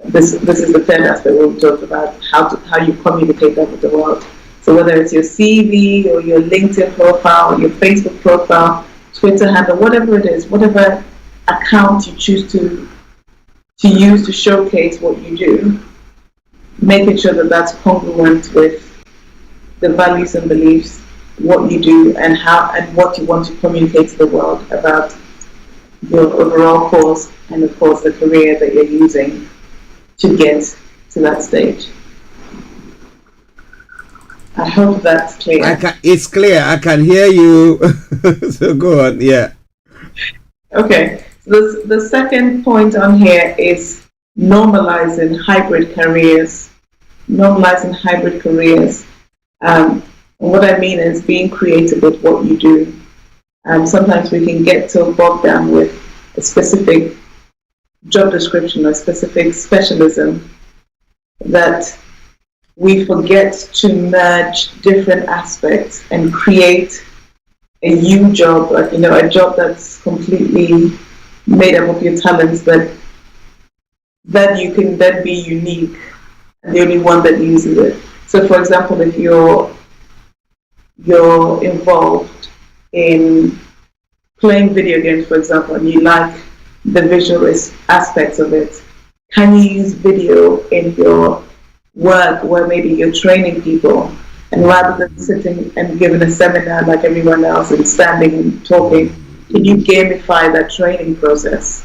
This is the third aspect we'll talk about, how you communicate that with the world. So whether it's your CV or your LinkedIn profile, or your Facebook profile, Twitter handle, whatever it is, whatever account you choose to use to showcase what you do, making sure that that's congruent with the values and beliefs, what you do, and what you want to communicate to the world about your overall cause, and of course the career that you're using to get to that stage. I hope that's clear. It's clear. I can hear you. So go on. Yeah. Okay. The second point on here is normalizing hybrid careers. Normalizing hybrid careers. What I mean is being creative with what you do. Sometimes we can get so bogged down with a specific job description or specific specialism that we forget to merge different aspects and create a new job, a job that's completely made up of your talents, that you can then be unique and the only one that uses it. So for example, if you're involved in playing video games, for example, and you like the visual aspects of it, can you use video in your work where maybe you're training people, and rather than sitting and giving a seminar like everyone else and standing and talking, can you gamify that training process?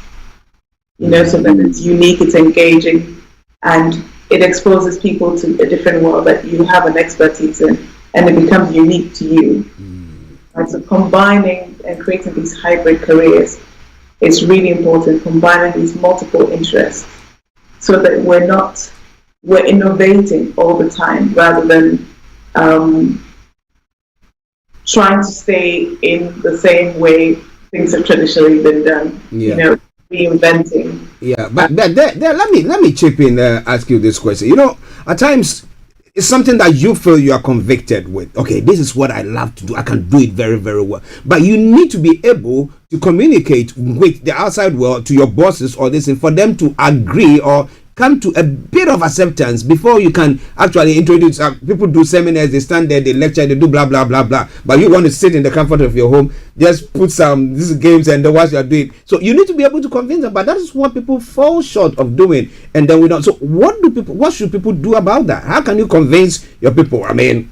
you know, so that it's unique, it's engaging, and it exposes people to a different world that you have an expertise in, and it becomes unique to you. And so combining and creating these hybrid careers is really important, combining these multiple interests so that we're innovating all the time rather than trying to stay in the same way things have traditionally been done. You know, reinventing. Yeah, but let me chip in, ask you this question. You know, at times it's something that you feel you are convicted with. Okay, this is what I love to do. I can do it very, very well. But you need to be able to communicate with the outside world, to your bosses or this, and for them to agree or come to a bit of acceptance before you can actually introduce. People do seminars, they stand there, they lecture, they do blah blah blah blah. But you want to sit in the comfort of your home, just put some these games and watch you are doing. So you need to be able to convince them. But that is what people fall short of doing, and then we don't. So what should people do about that? How can you convince your people? I mean,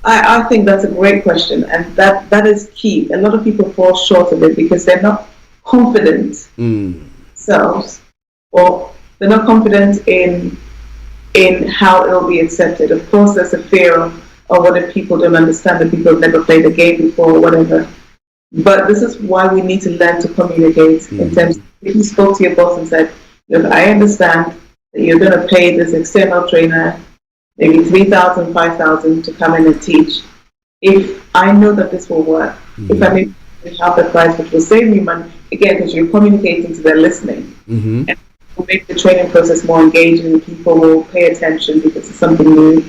I think that's a great question, and that is key. A lot of people fall short of it because they're not confident themselves, or they're not confident in how it will be accepted. Of course, there's a fear of what if people don't understand, that people have never played the game before or whatever. But this is why we need to learn to communicate. In terms of, if you spoke to your boss and said, look, I understand that you're going to pay this external trainer maybe 3,000, 5,000 to come in and teach. If I know that this will work, if I make half the price, which will save me money, again, because you're communicating to their listening. And will make the training process more engaging. People will pay attention because it's something new,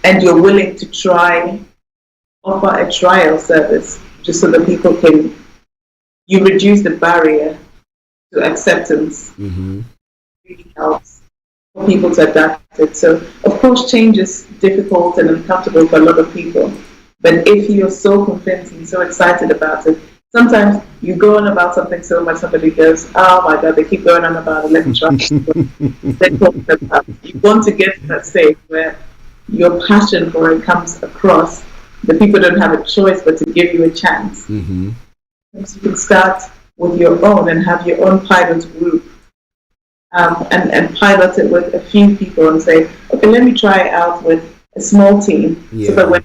and you're willing to offer a trial service just so that people you reduce the barrier to acceptance. Really helps for people to adapt it. So of course change is difficult and uncomfortable for a lot of people, but if you're so convinced and so excited about it, sometimes you go on about something so much, somebody goes, oh my God, they keep going on about it, let me try. You want to get to that stage where your passion for it comes across, the people don't have a choice but to give you a chance. So you can start with your own and have your own pilot group, and pilot it with a few people and say, okay, let me try it out with a small team, so that when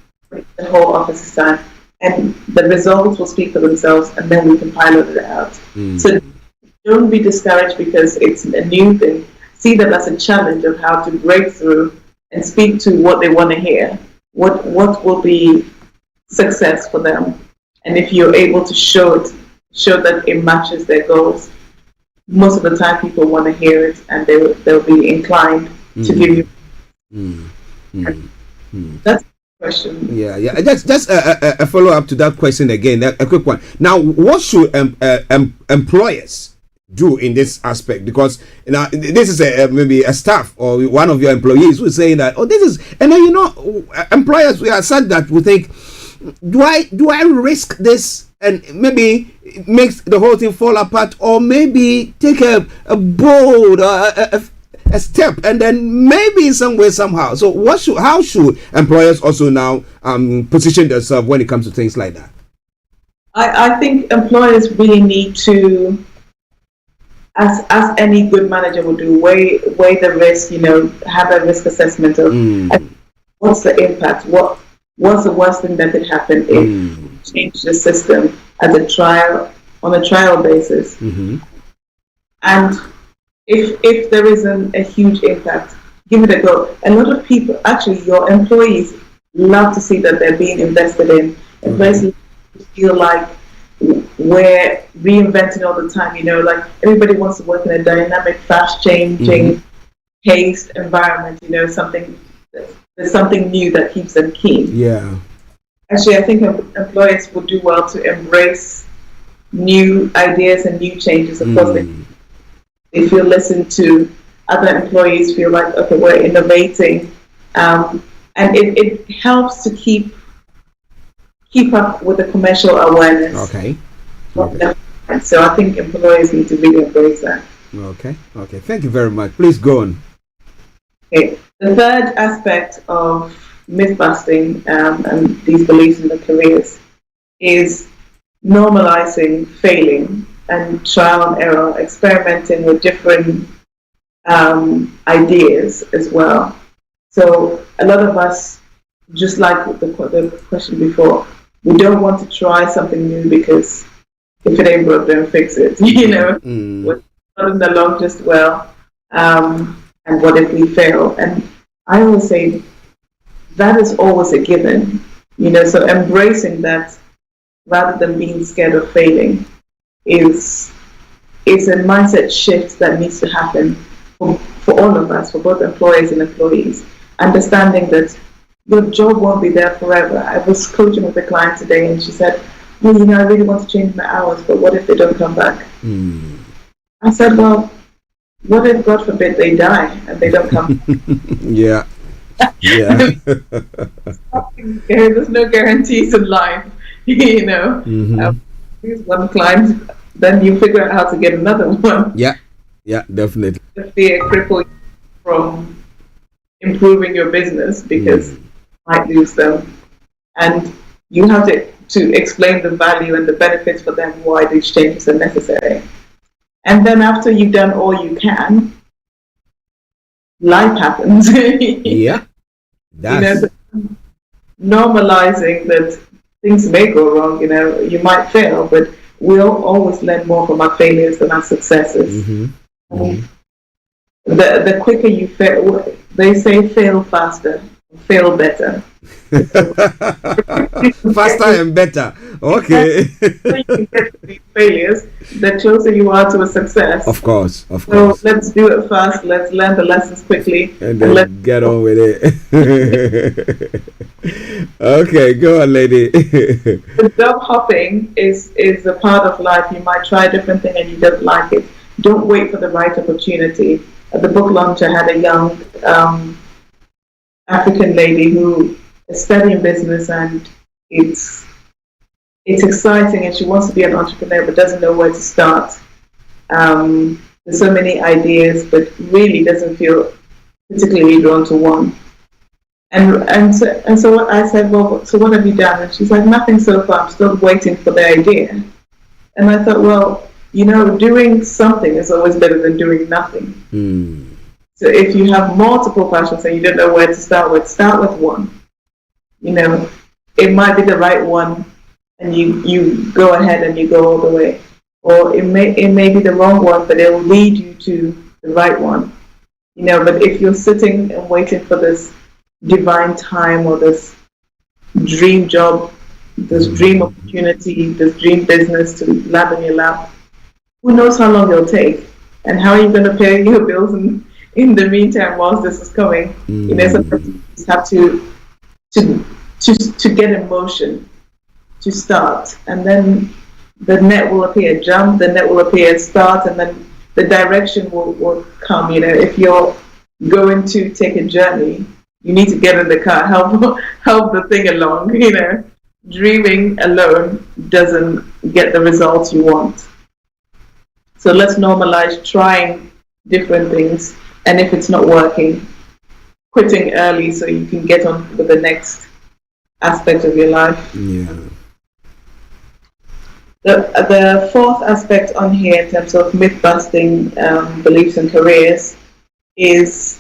the whole office is done, and the results will speak for themselves, and then we can pilot it out. So don't be discouraged because it's a new thing. See that as a challenge of how to break through and speak to what they want to hear. What will be success for them? And if you're able to show that it matches their goals, most of the time people want to hear it, and they'll be inclined to give you. That's question. Yeah. Just a follow up to that question again. A quick one. Now, what should employers do in this aspect? Because now this is maybe a staff or one of your employees who is saying that, oh, this is, and then employers, we are sad that we think, do I risk this and maybe it makes the whole thing fall apart, or maybe take a bold a step, and then maybe in some way, somehow. So how should employers also now position themselves when it comes to things like that? I think employers really need to, as any good manager would do, weigh the risk, have a risk assessment of what's the impact, what's the worst thing that could happen if you change the system on a trial basis. And if there isn't a huge impact, give it a go. A lot of people, actually your employees, love to see that they're being invested in. Employees feel like we're reinventing all the time, like everybody wants to work in a dynamic, fast changing, paced environment, there's something new that keeps them keen. Yeah. Actually, I think employers would do well to embrace new ideas and new changes. Of course, they feel listened to. Other employees feel like, okay, we're innovating, and it helps to keep up with the commercial awareness. Okay. So I think employers need to really embrace that. Okay. Thank you very much. Please go on. Okay. The third aspect of myth busting and these beliefs in the careers is normalizing failing and trial and error, experimenting with different ideas as well. So a lot of us, just like the question before, we don't want to try something new because if it ain't broke, don't fix it. We're following along just well. And what if we fail? And I always say that is always a given. So embracing that rather than being scared of failing is a mindset shift that needs to happen for all of us, for both employers and employees. Understanding that your job won't be there forever. I was coaching with a client today and she said, well, I really want to change my hours, but what if they don't come back? I said, well, what if, God forbid, they die and they don't come? Yeah. There's no guarantees in life, Here's one client, then you figure out how to get another one. Yeah, definitely. The fear cripple you from improving your business because you might lose them. And you have to explain the value and the benefits for them, why these changes are necessary. And then after you've done all you can, life happens. Yeah. Normalizing that things may go wrong, you might fail, but we'll always learn more from our failures than our successes. The quicker you fail, they say fail faster, fail better. Faster and better. Okay. So you can get to these failures, the closer you are to a success. Of course. So let's do it fast. Let's learn the lessons quickly, and then let's get on with it. Okay, go on, lady. The job hopping is a part of life. You might try a different thing and you don't like it. Don't wait for the right opportunity. At the book launch, I had a young African lady who is studying business, and it's exciting, and she wants to be an entrepreneur but doesn't know where to start. There's so many ideas, but really doesn't feel particularly drawn to one. And so I said, well, so what have you done? And she's like, nothing so far. I'm still waiting for the idea. And I thought, well, doing something is always better than doing nothing. So if you have multiple passions and you don't know where to start with one. It might be the right one, and you go ahead and you go all the way. Or it may be the wrong one, but it will lead you to the right one. But if you're sitting and waiting for this divine time or this dream job, this dream opportunity, this dream business to land in your lap, who knows how long it'll take, and how are you going to pay your bills in the meantime whilst this is coming? Sometimes you just have to get in motion to start, and then the net will appear. Jump, the net will appear. Start, and then the direction will come. If you're going to take a journey, you need to get in the car, help the thing along. Dreaming alone doesn't get the results you want. So let's normalize trying different things, and if it's not working, quitting early so you can get on with the next aspect of your life. Yeah. The fourth aspect on here in terms of myth busting beliefs and careers is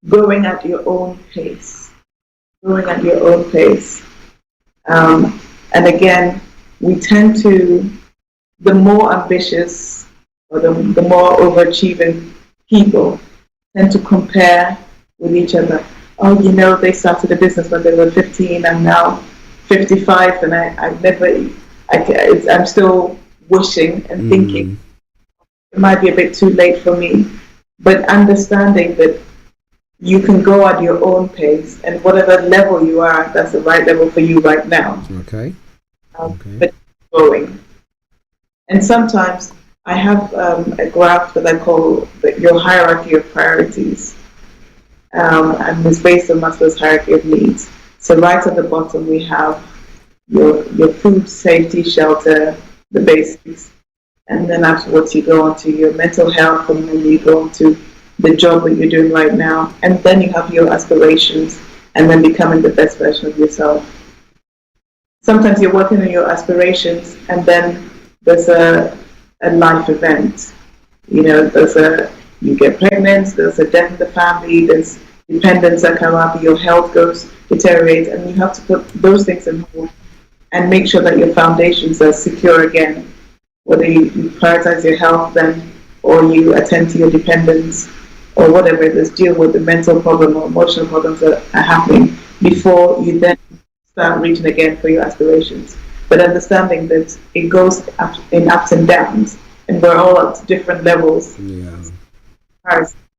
going at your own pace. And again, we tend to, the more ambitious or the more overachieving people tend to compare with each other. Oh, they started a business when they were 15, I'm now 55, and I'm still wishing and thinking it might be a bit too late for me. But understanding that you can go at your own pace, and whatever level you are, that's the right level for you right now. Okay. But going. And sometimes I have a graph that I call your hierarchy of priorities. And it's based on Maslow's hierarchy of needs. So right at the bottom we have your food, safety, shelter, the basics. And then afterwards you go on to your mental health, and then you go on to the job that you're doing right now. And then you have your aspirations, and then becoming the best version of yourself. Sometimes you're working on your aspirations, and then there's a a life event. You get pregnant, there's a death in the family, there's dependents that come up, your health goes deteriorate, and you have to put those things in hold and make sure that your foundations are secure again. Whether you prioritize your health then, or you attend to your dependents, or whatever it is, deal with the mental problem or emotional problems that are happening before you then start reaching again for your aspirations. But understanding that it goes up in ups and downs, and we're all at different levels. Yeah.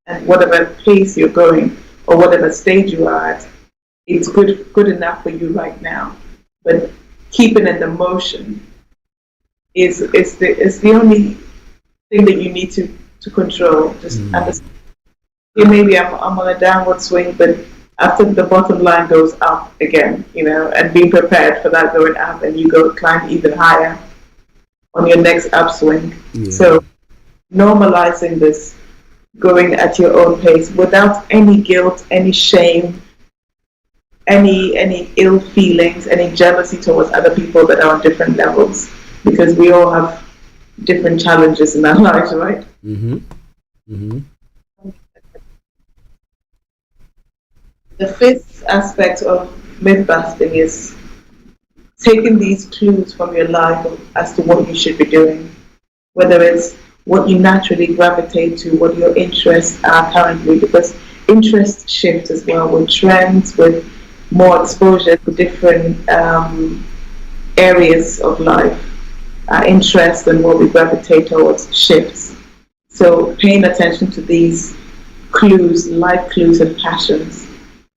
And whatever pace you're going, or whatever stage you are at, it's good enough for you right now. But keeping in the motion is the only thing that you need to control. Just understand. Yeah, maybe I'm on a downward swing, but after the bottom line goes up again, and being prepared for that going up, and you climb even higher on your next upswing. Yeah. So normalizing this, going at your own pace without any guilt, any shame, any ill feelings, any jealousy towards other people that are on different levels, because we all have different challenges in our lives, right? Mm-hmm. Mm-hmm. The fifth aspect of myth busting is taking these clues from your life as to what you should be doing, whether it's what you naturally gravitate to, what your interests are currently, because interests shift as well with trends, with more exposure to different areas of life. Our interest and what we gravitate towards shifts. So paying attention to these clues, life clues and passions,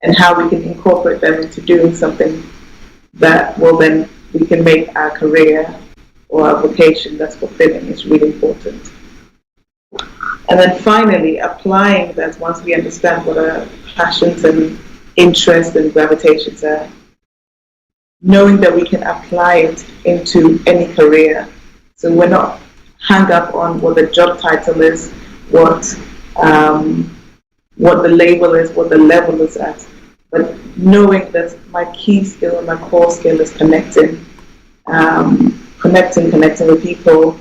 and how we can incorporate them into doing something that will then we can make our career or our vocation that's fulfilling is really important. And then finally, applying that once we understand what our passions and interests and gravitations are, knowing that we can apply it into any career. So we're not hung up on what the job title is, what the label is, what the level is at, but knowing that my key skill and my core skill is connecting with people,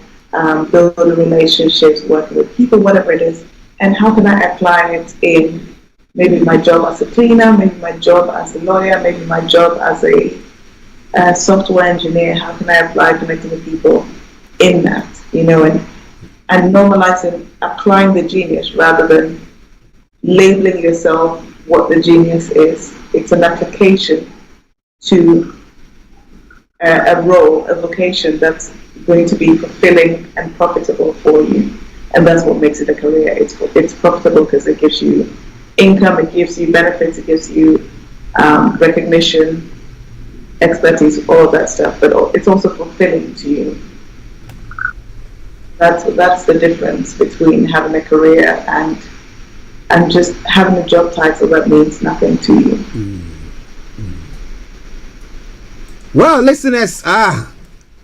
building relationships, working with people, whatever it is, and how can I apply it in maybe my job as a cleaner, maybe my job as a lawyer, maybe my job as a software engineer. How can I apply connecting with people in that, and normalizing, applying the genius rather than labeling yourself what the genius is. It's an application to a role, a vocation that's going to be fulfilling and profitable for you, and that's what makes it a career. It's profitable because it gives you income, it gives you benefits, it gives you recognition, expertise, all of that stuff, but it's also fulfilling to you. That's the difference between having a career and just having a job title that means nothing to you. Well, listeners,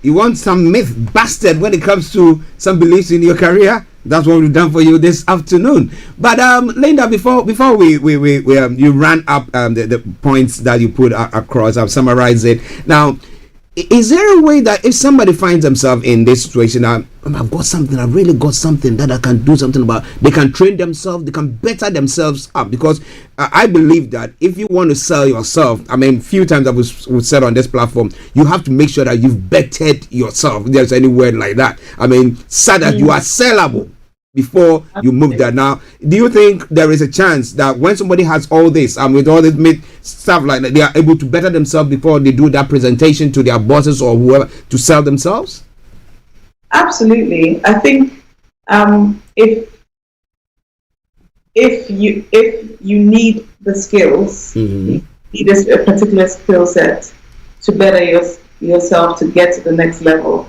you want some myth busted when it comes to some beliefs in your career? That's what we've done for you this afternoon. But Linda, before we you ran up the points that you put across, I've summarized it. Now, is there a way that if somebody finds themselves in this situation, I've really got something that I can do something about, they can train themselves, they can better themselves up? Because I believe that if you want to sell yourself, few times that we've said on this platform, you have to make sure that you've bettered yourself, if there's any word like that. So that you are sellable before you move there. Now, do you think there is a chance that when somebody has all this, with all this stuff like that, they are able to better themselves before they do that presentation to their bosses or whoever to sell themselves? Absolutely. I think if you need the skills, you need a particular skill set to better yourself to get to the next level,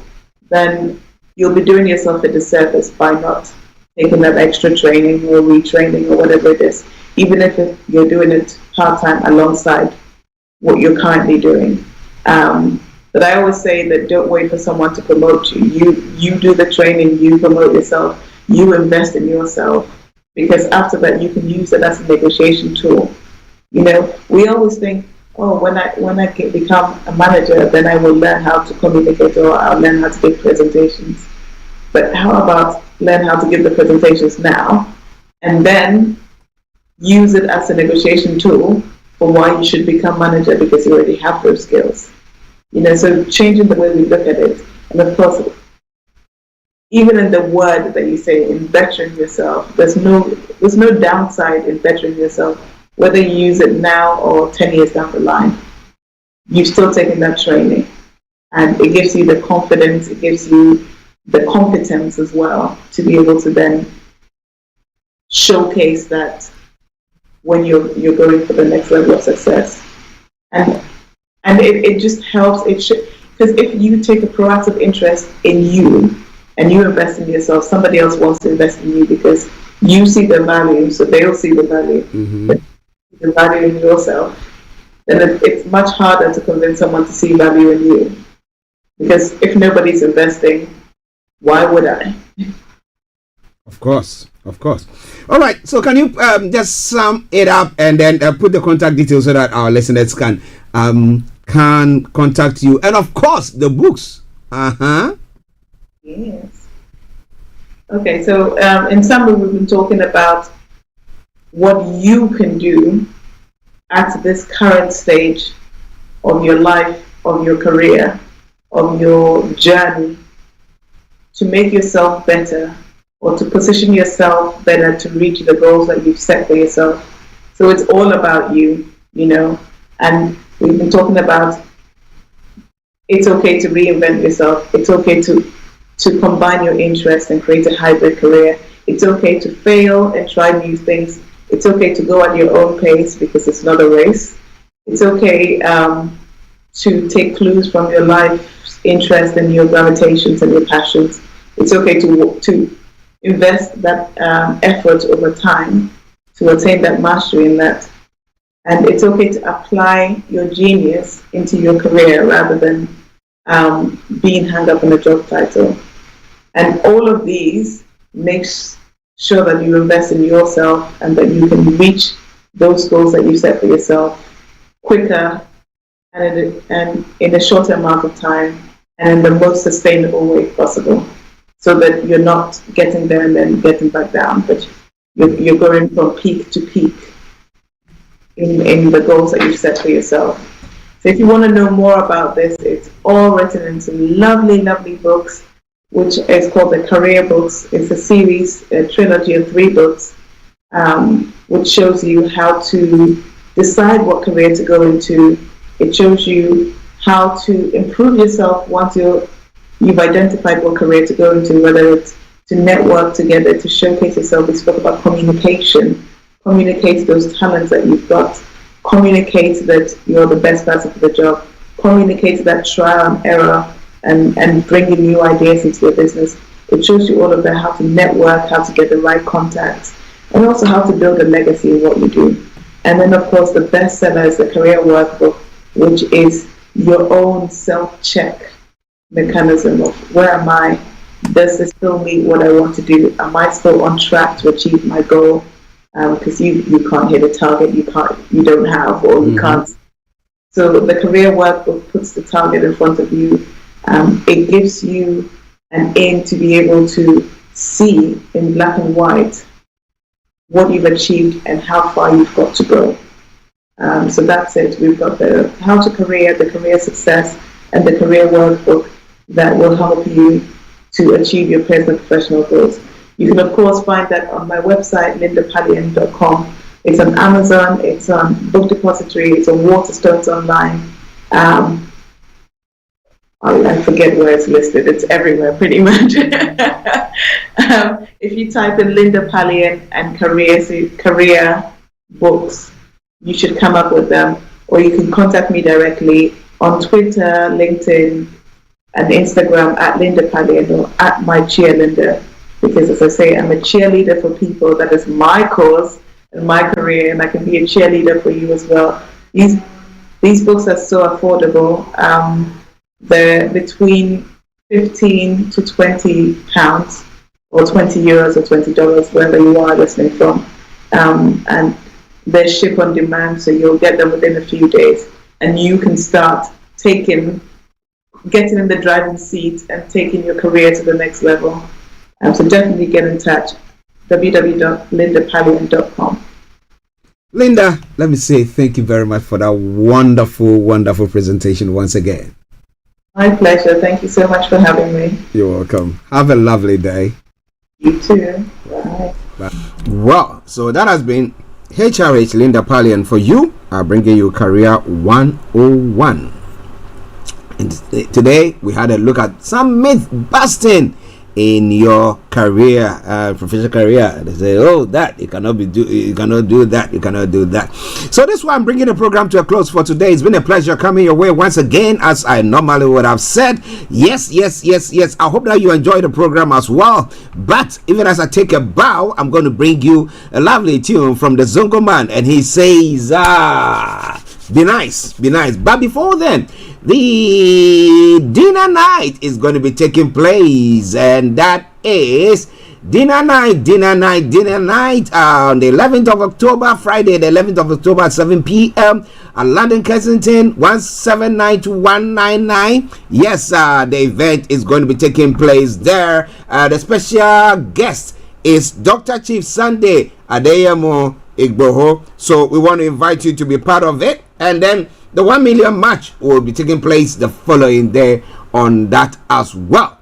then you'll be doing yourself a disservice by not taking that extra training or retraining or whatever it is, even if you're doing it part-time alongside what you're currently doing. But I always say that don't wait for someone to promote you. You do the training, you promote yourself, you invest in yourself, because after that you can use it as a negotiation tool. We always think, when I become a manager, then I will learn how to communicate or I'll learn how to give presentations. but how about learn how to give the presentations now, and then use it as a negotiation tool for why you should become manager, because you already have those skills. So changing the way we look at it. And of course, even in the word that you say, in bettering yourself, there's no downside in bettering yourself, whether you use it now or 10 years down the line. You've still taken that training, and it gives you the confidence, it gives you the competence as well to be able to then showcase that when you're going for the next level of success. And it just helps, because if you take a proactive interest in you and you invest in yourself, somebody else wants to invest in you because you see the value, so they'll see the value. The value in yourself, then it's much harder to convince someone to see value in you. Because if nobody's investing, why would I? Of course. All right, so can you just sum it up and then put the contact details so that our listeners can contact you, and of course the books. Yes. Okay, so in summary, we've been talking about what you can do at this current stage of your life, of your career, of your journey, to make yourself better, or to position yourself better to reach the goals that you've set for yourself. So it's all about you, and we've been talking about it's okay to reinvent yourself. It's okay to combine your interests and create a hybrid career. It's okay to fail and try new things. It's okay to go at your own pace because it's not a race. It's okay to take clues from your life's interest and your gravitations and your passions. It's okay to invest that effort over time to attain that mastery in that. And it's okay to apply your genius into your career rather than being hung up on a job title. And all of these makes sure that you invest in yourself and that you can reach those goals that you set for yourself quicker and in a shorter amount of time and in the most sustainable way possible, so that you're not getting there and then getting back down, but you're going from peak to peak in the goals that you've set for yourself. So if you want to know more about this, it's all written in some lovely, lovely books, which is called the Career Books. It's a series, a trilogy of 3 books, which shows you how to decide what career to go into. It shows you how to improve yourself once you've identified what career to go into, whether it's to network together, to showcase yourself. We spoke about communication. Communicate those talents that you've got. Communicate that you're the best person for the job. Communicate that trial and error and bringing new ideas into your business. It shows you all of that, how to network, how to get the right contacts, and also how to build a legacy in what you do. And then, of course, the bestseller is the Career Workbook, which is your own self-check mechanism of where am I? Does this still meet what I want to do? Am I still on track to achieve my goal? Because you can't hit a target you don't have, or you can't. So the Career Workbook puts the target in front of you. It gives you an aim to be able to see in black and white what you've achieved and how far you've got to go. So that's it. We've got the How to Career, the Career Success, and the Career Workbook that will help you to achieve your personal and professional goals. You can, of course, find that on my website, lindapallien.com. It's on Amazon, it's on Book Depository, it's on Waterstones Online. I forget where it's listed. It's everywhere, pretty much. If you type in Linda Pallien and career books, you should come up with them. Or you can contact me directly on Twitter, LinkedIn, and Instagram at Linda Pallien or at my cheerleader. Because as I say, I'm a cheerleader for people. That is my cause and my career, and I can be a cheerleader for you as well. These books are so affordable. They're between 15 to 20 pounds or 20 euros or $20, wherever you are listening from. And they're ship on demand, so you'll get them within a few days. And you can start getting in the driving seat and taking your career to the next level. So definitely get in touch. www.lindapallien.com. Linda, let me say thank you very much for that wonderful, wonderful presentation once again. My pleasure. Thank you so much for having me. You're welcome. Have a lovely day. You too. Bye. Bye. Well, so that has been HRH Linda Pallien for you, bringing you Career 101. And today we had a look at some myth busting in your career, professional career. They say, oh, that you cannot do that, you cannot do that. So this is why I'm bringing the program to a close for today. It's been a pleasure coming your way once again, as I normally would have said. Yes. I hope that you enjoy the program as well. But even as I take a bow, I'm going to bring you a lovely tune from the Zongo Man, and he says, be nice. But before then, the dinner night is going to be taking place, and that is dinner night on the 11th of October, Friday the 11th of October at 7 p.m. at London Kensington, 179-199. Yes, the event is going to be taking place there. The special guest is Dr. Chief Sunday Adeyemo Igboho. So we want to invite you to be part of it. And then the 1 million match will be taking place the following day on that as well.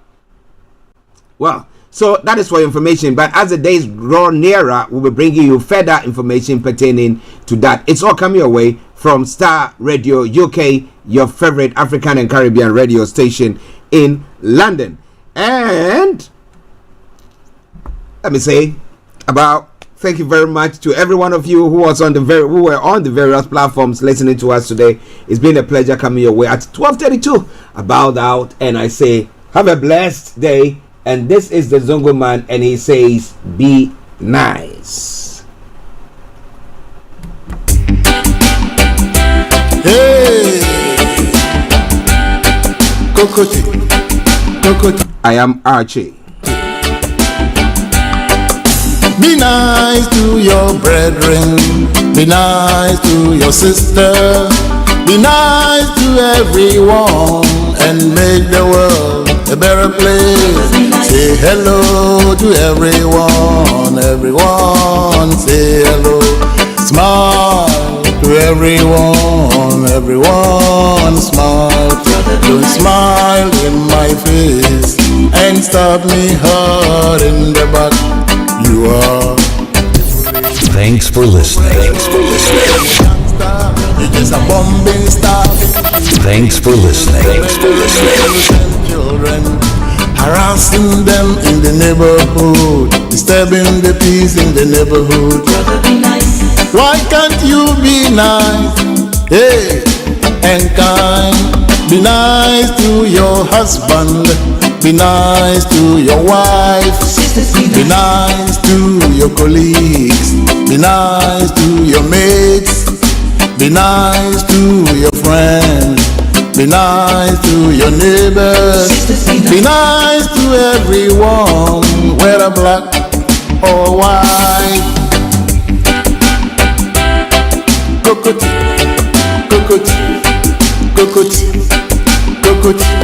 Well, so that is for information. But as the days draw nearer, we'll be bringing you further information pertaining to that. It's all coming your way from Starr Radio UK, your favorite African and Caribbean radio station in London. And let me say thank you very much to every one of you who were on the various platforms listening to us today. It's been a pleasure coming your way at 12:32. I bowed out and I say, have a blessed day. And this is the Zongo Man, and he says, be nice. Hey, Kokoti. I am Archie. Be nice to your brethren, be nice to your sister, be nice to everyone, and make the world a better place. Say hello to everyone, say hello. Smile to everyone smile. Don't smile in my face and stab me hard in the back. You are. Thanks for listening. It is a bombing star. Thanks for listening. Children, harassing them in the neighborhood, disturbing the peace in the neighborhood. Why can't you be nice? Hey, and kind. Be nice to your husband. Be nice to your wife. Be nice to your colleagues. Be nice to your mates. Be nice to your friends. Be nice to your neighbors. Be nice to everyone, whether black or white. Kokoti, kokoti, kokoti, kokoti.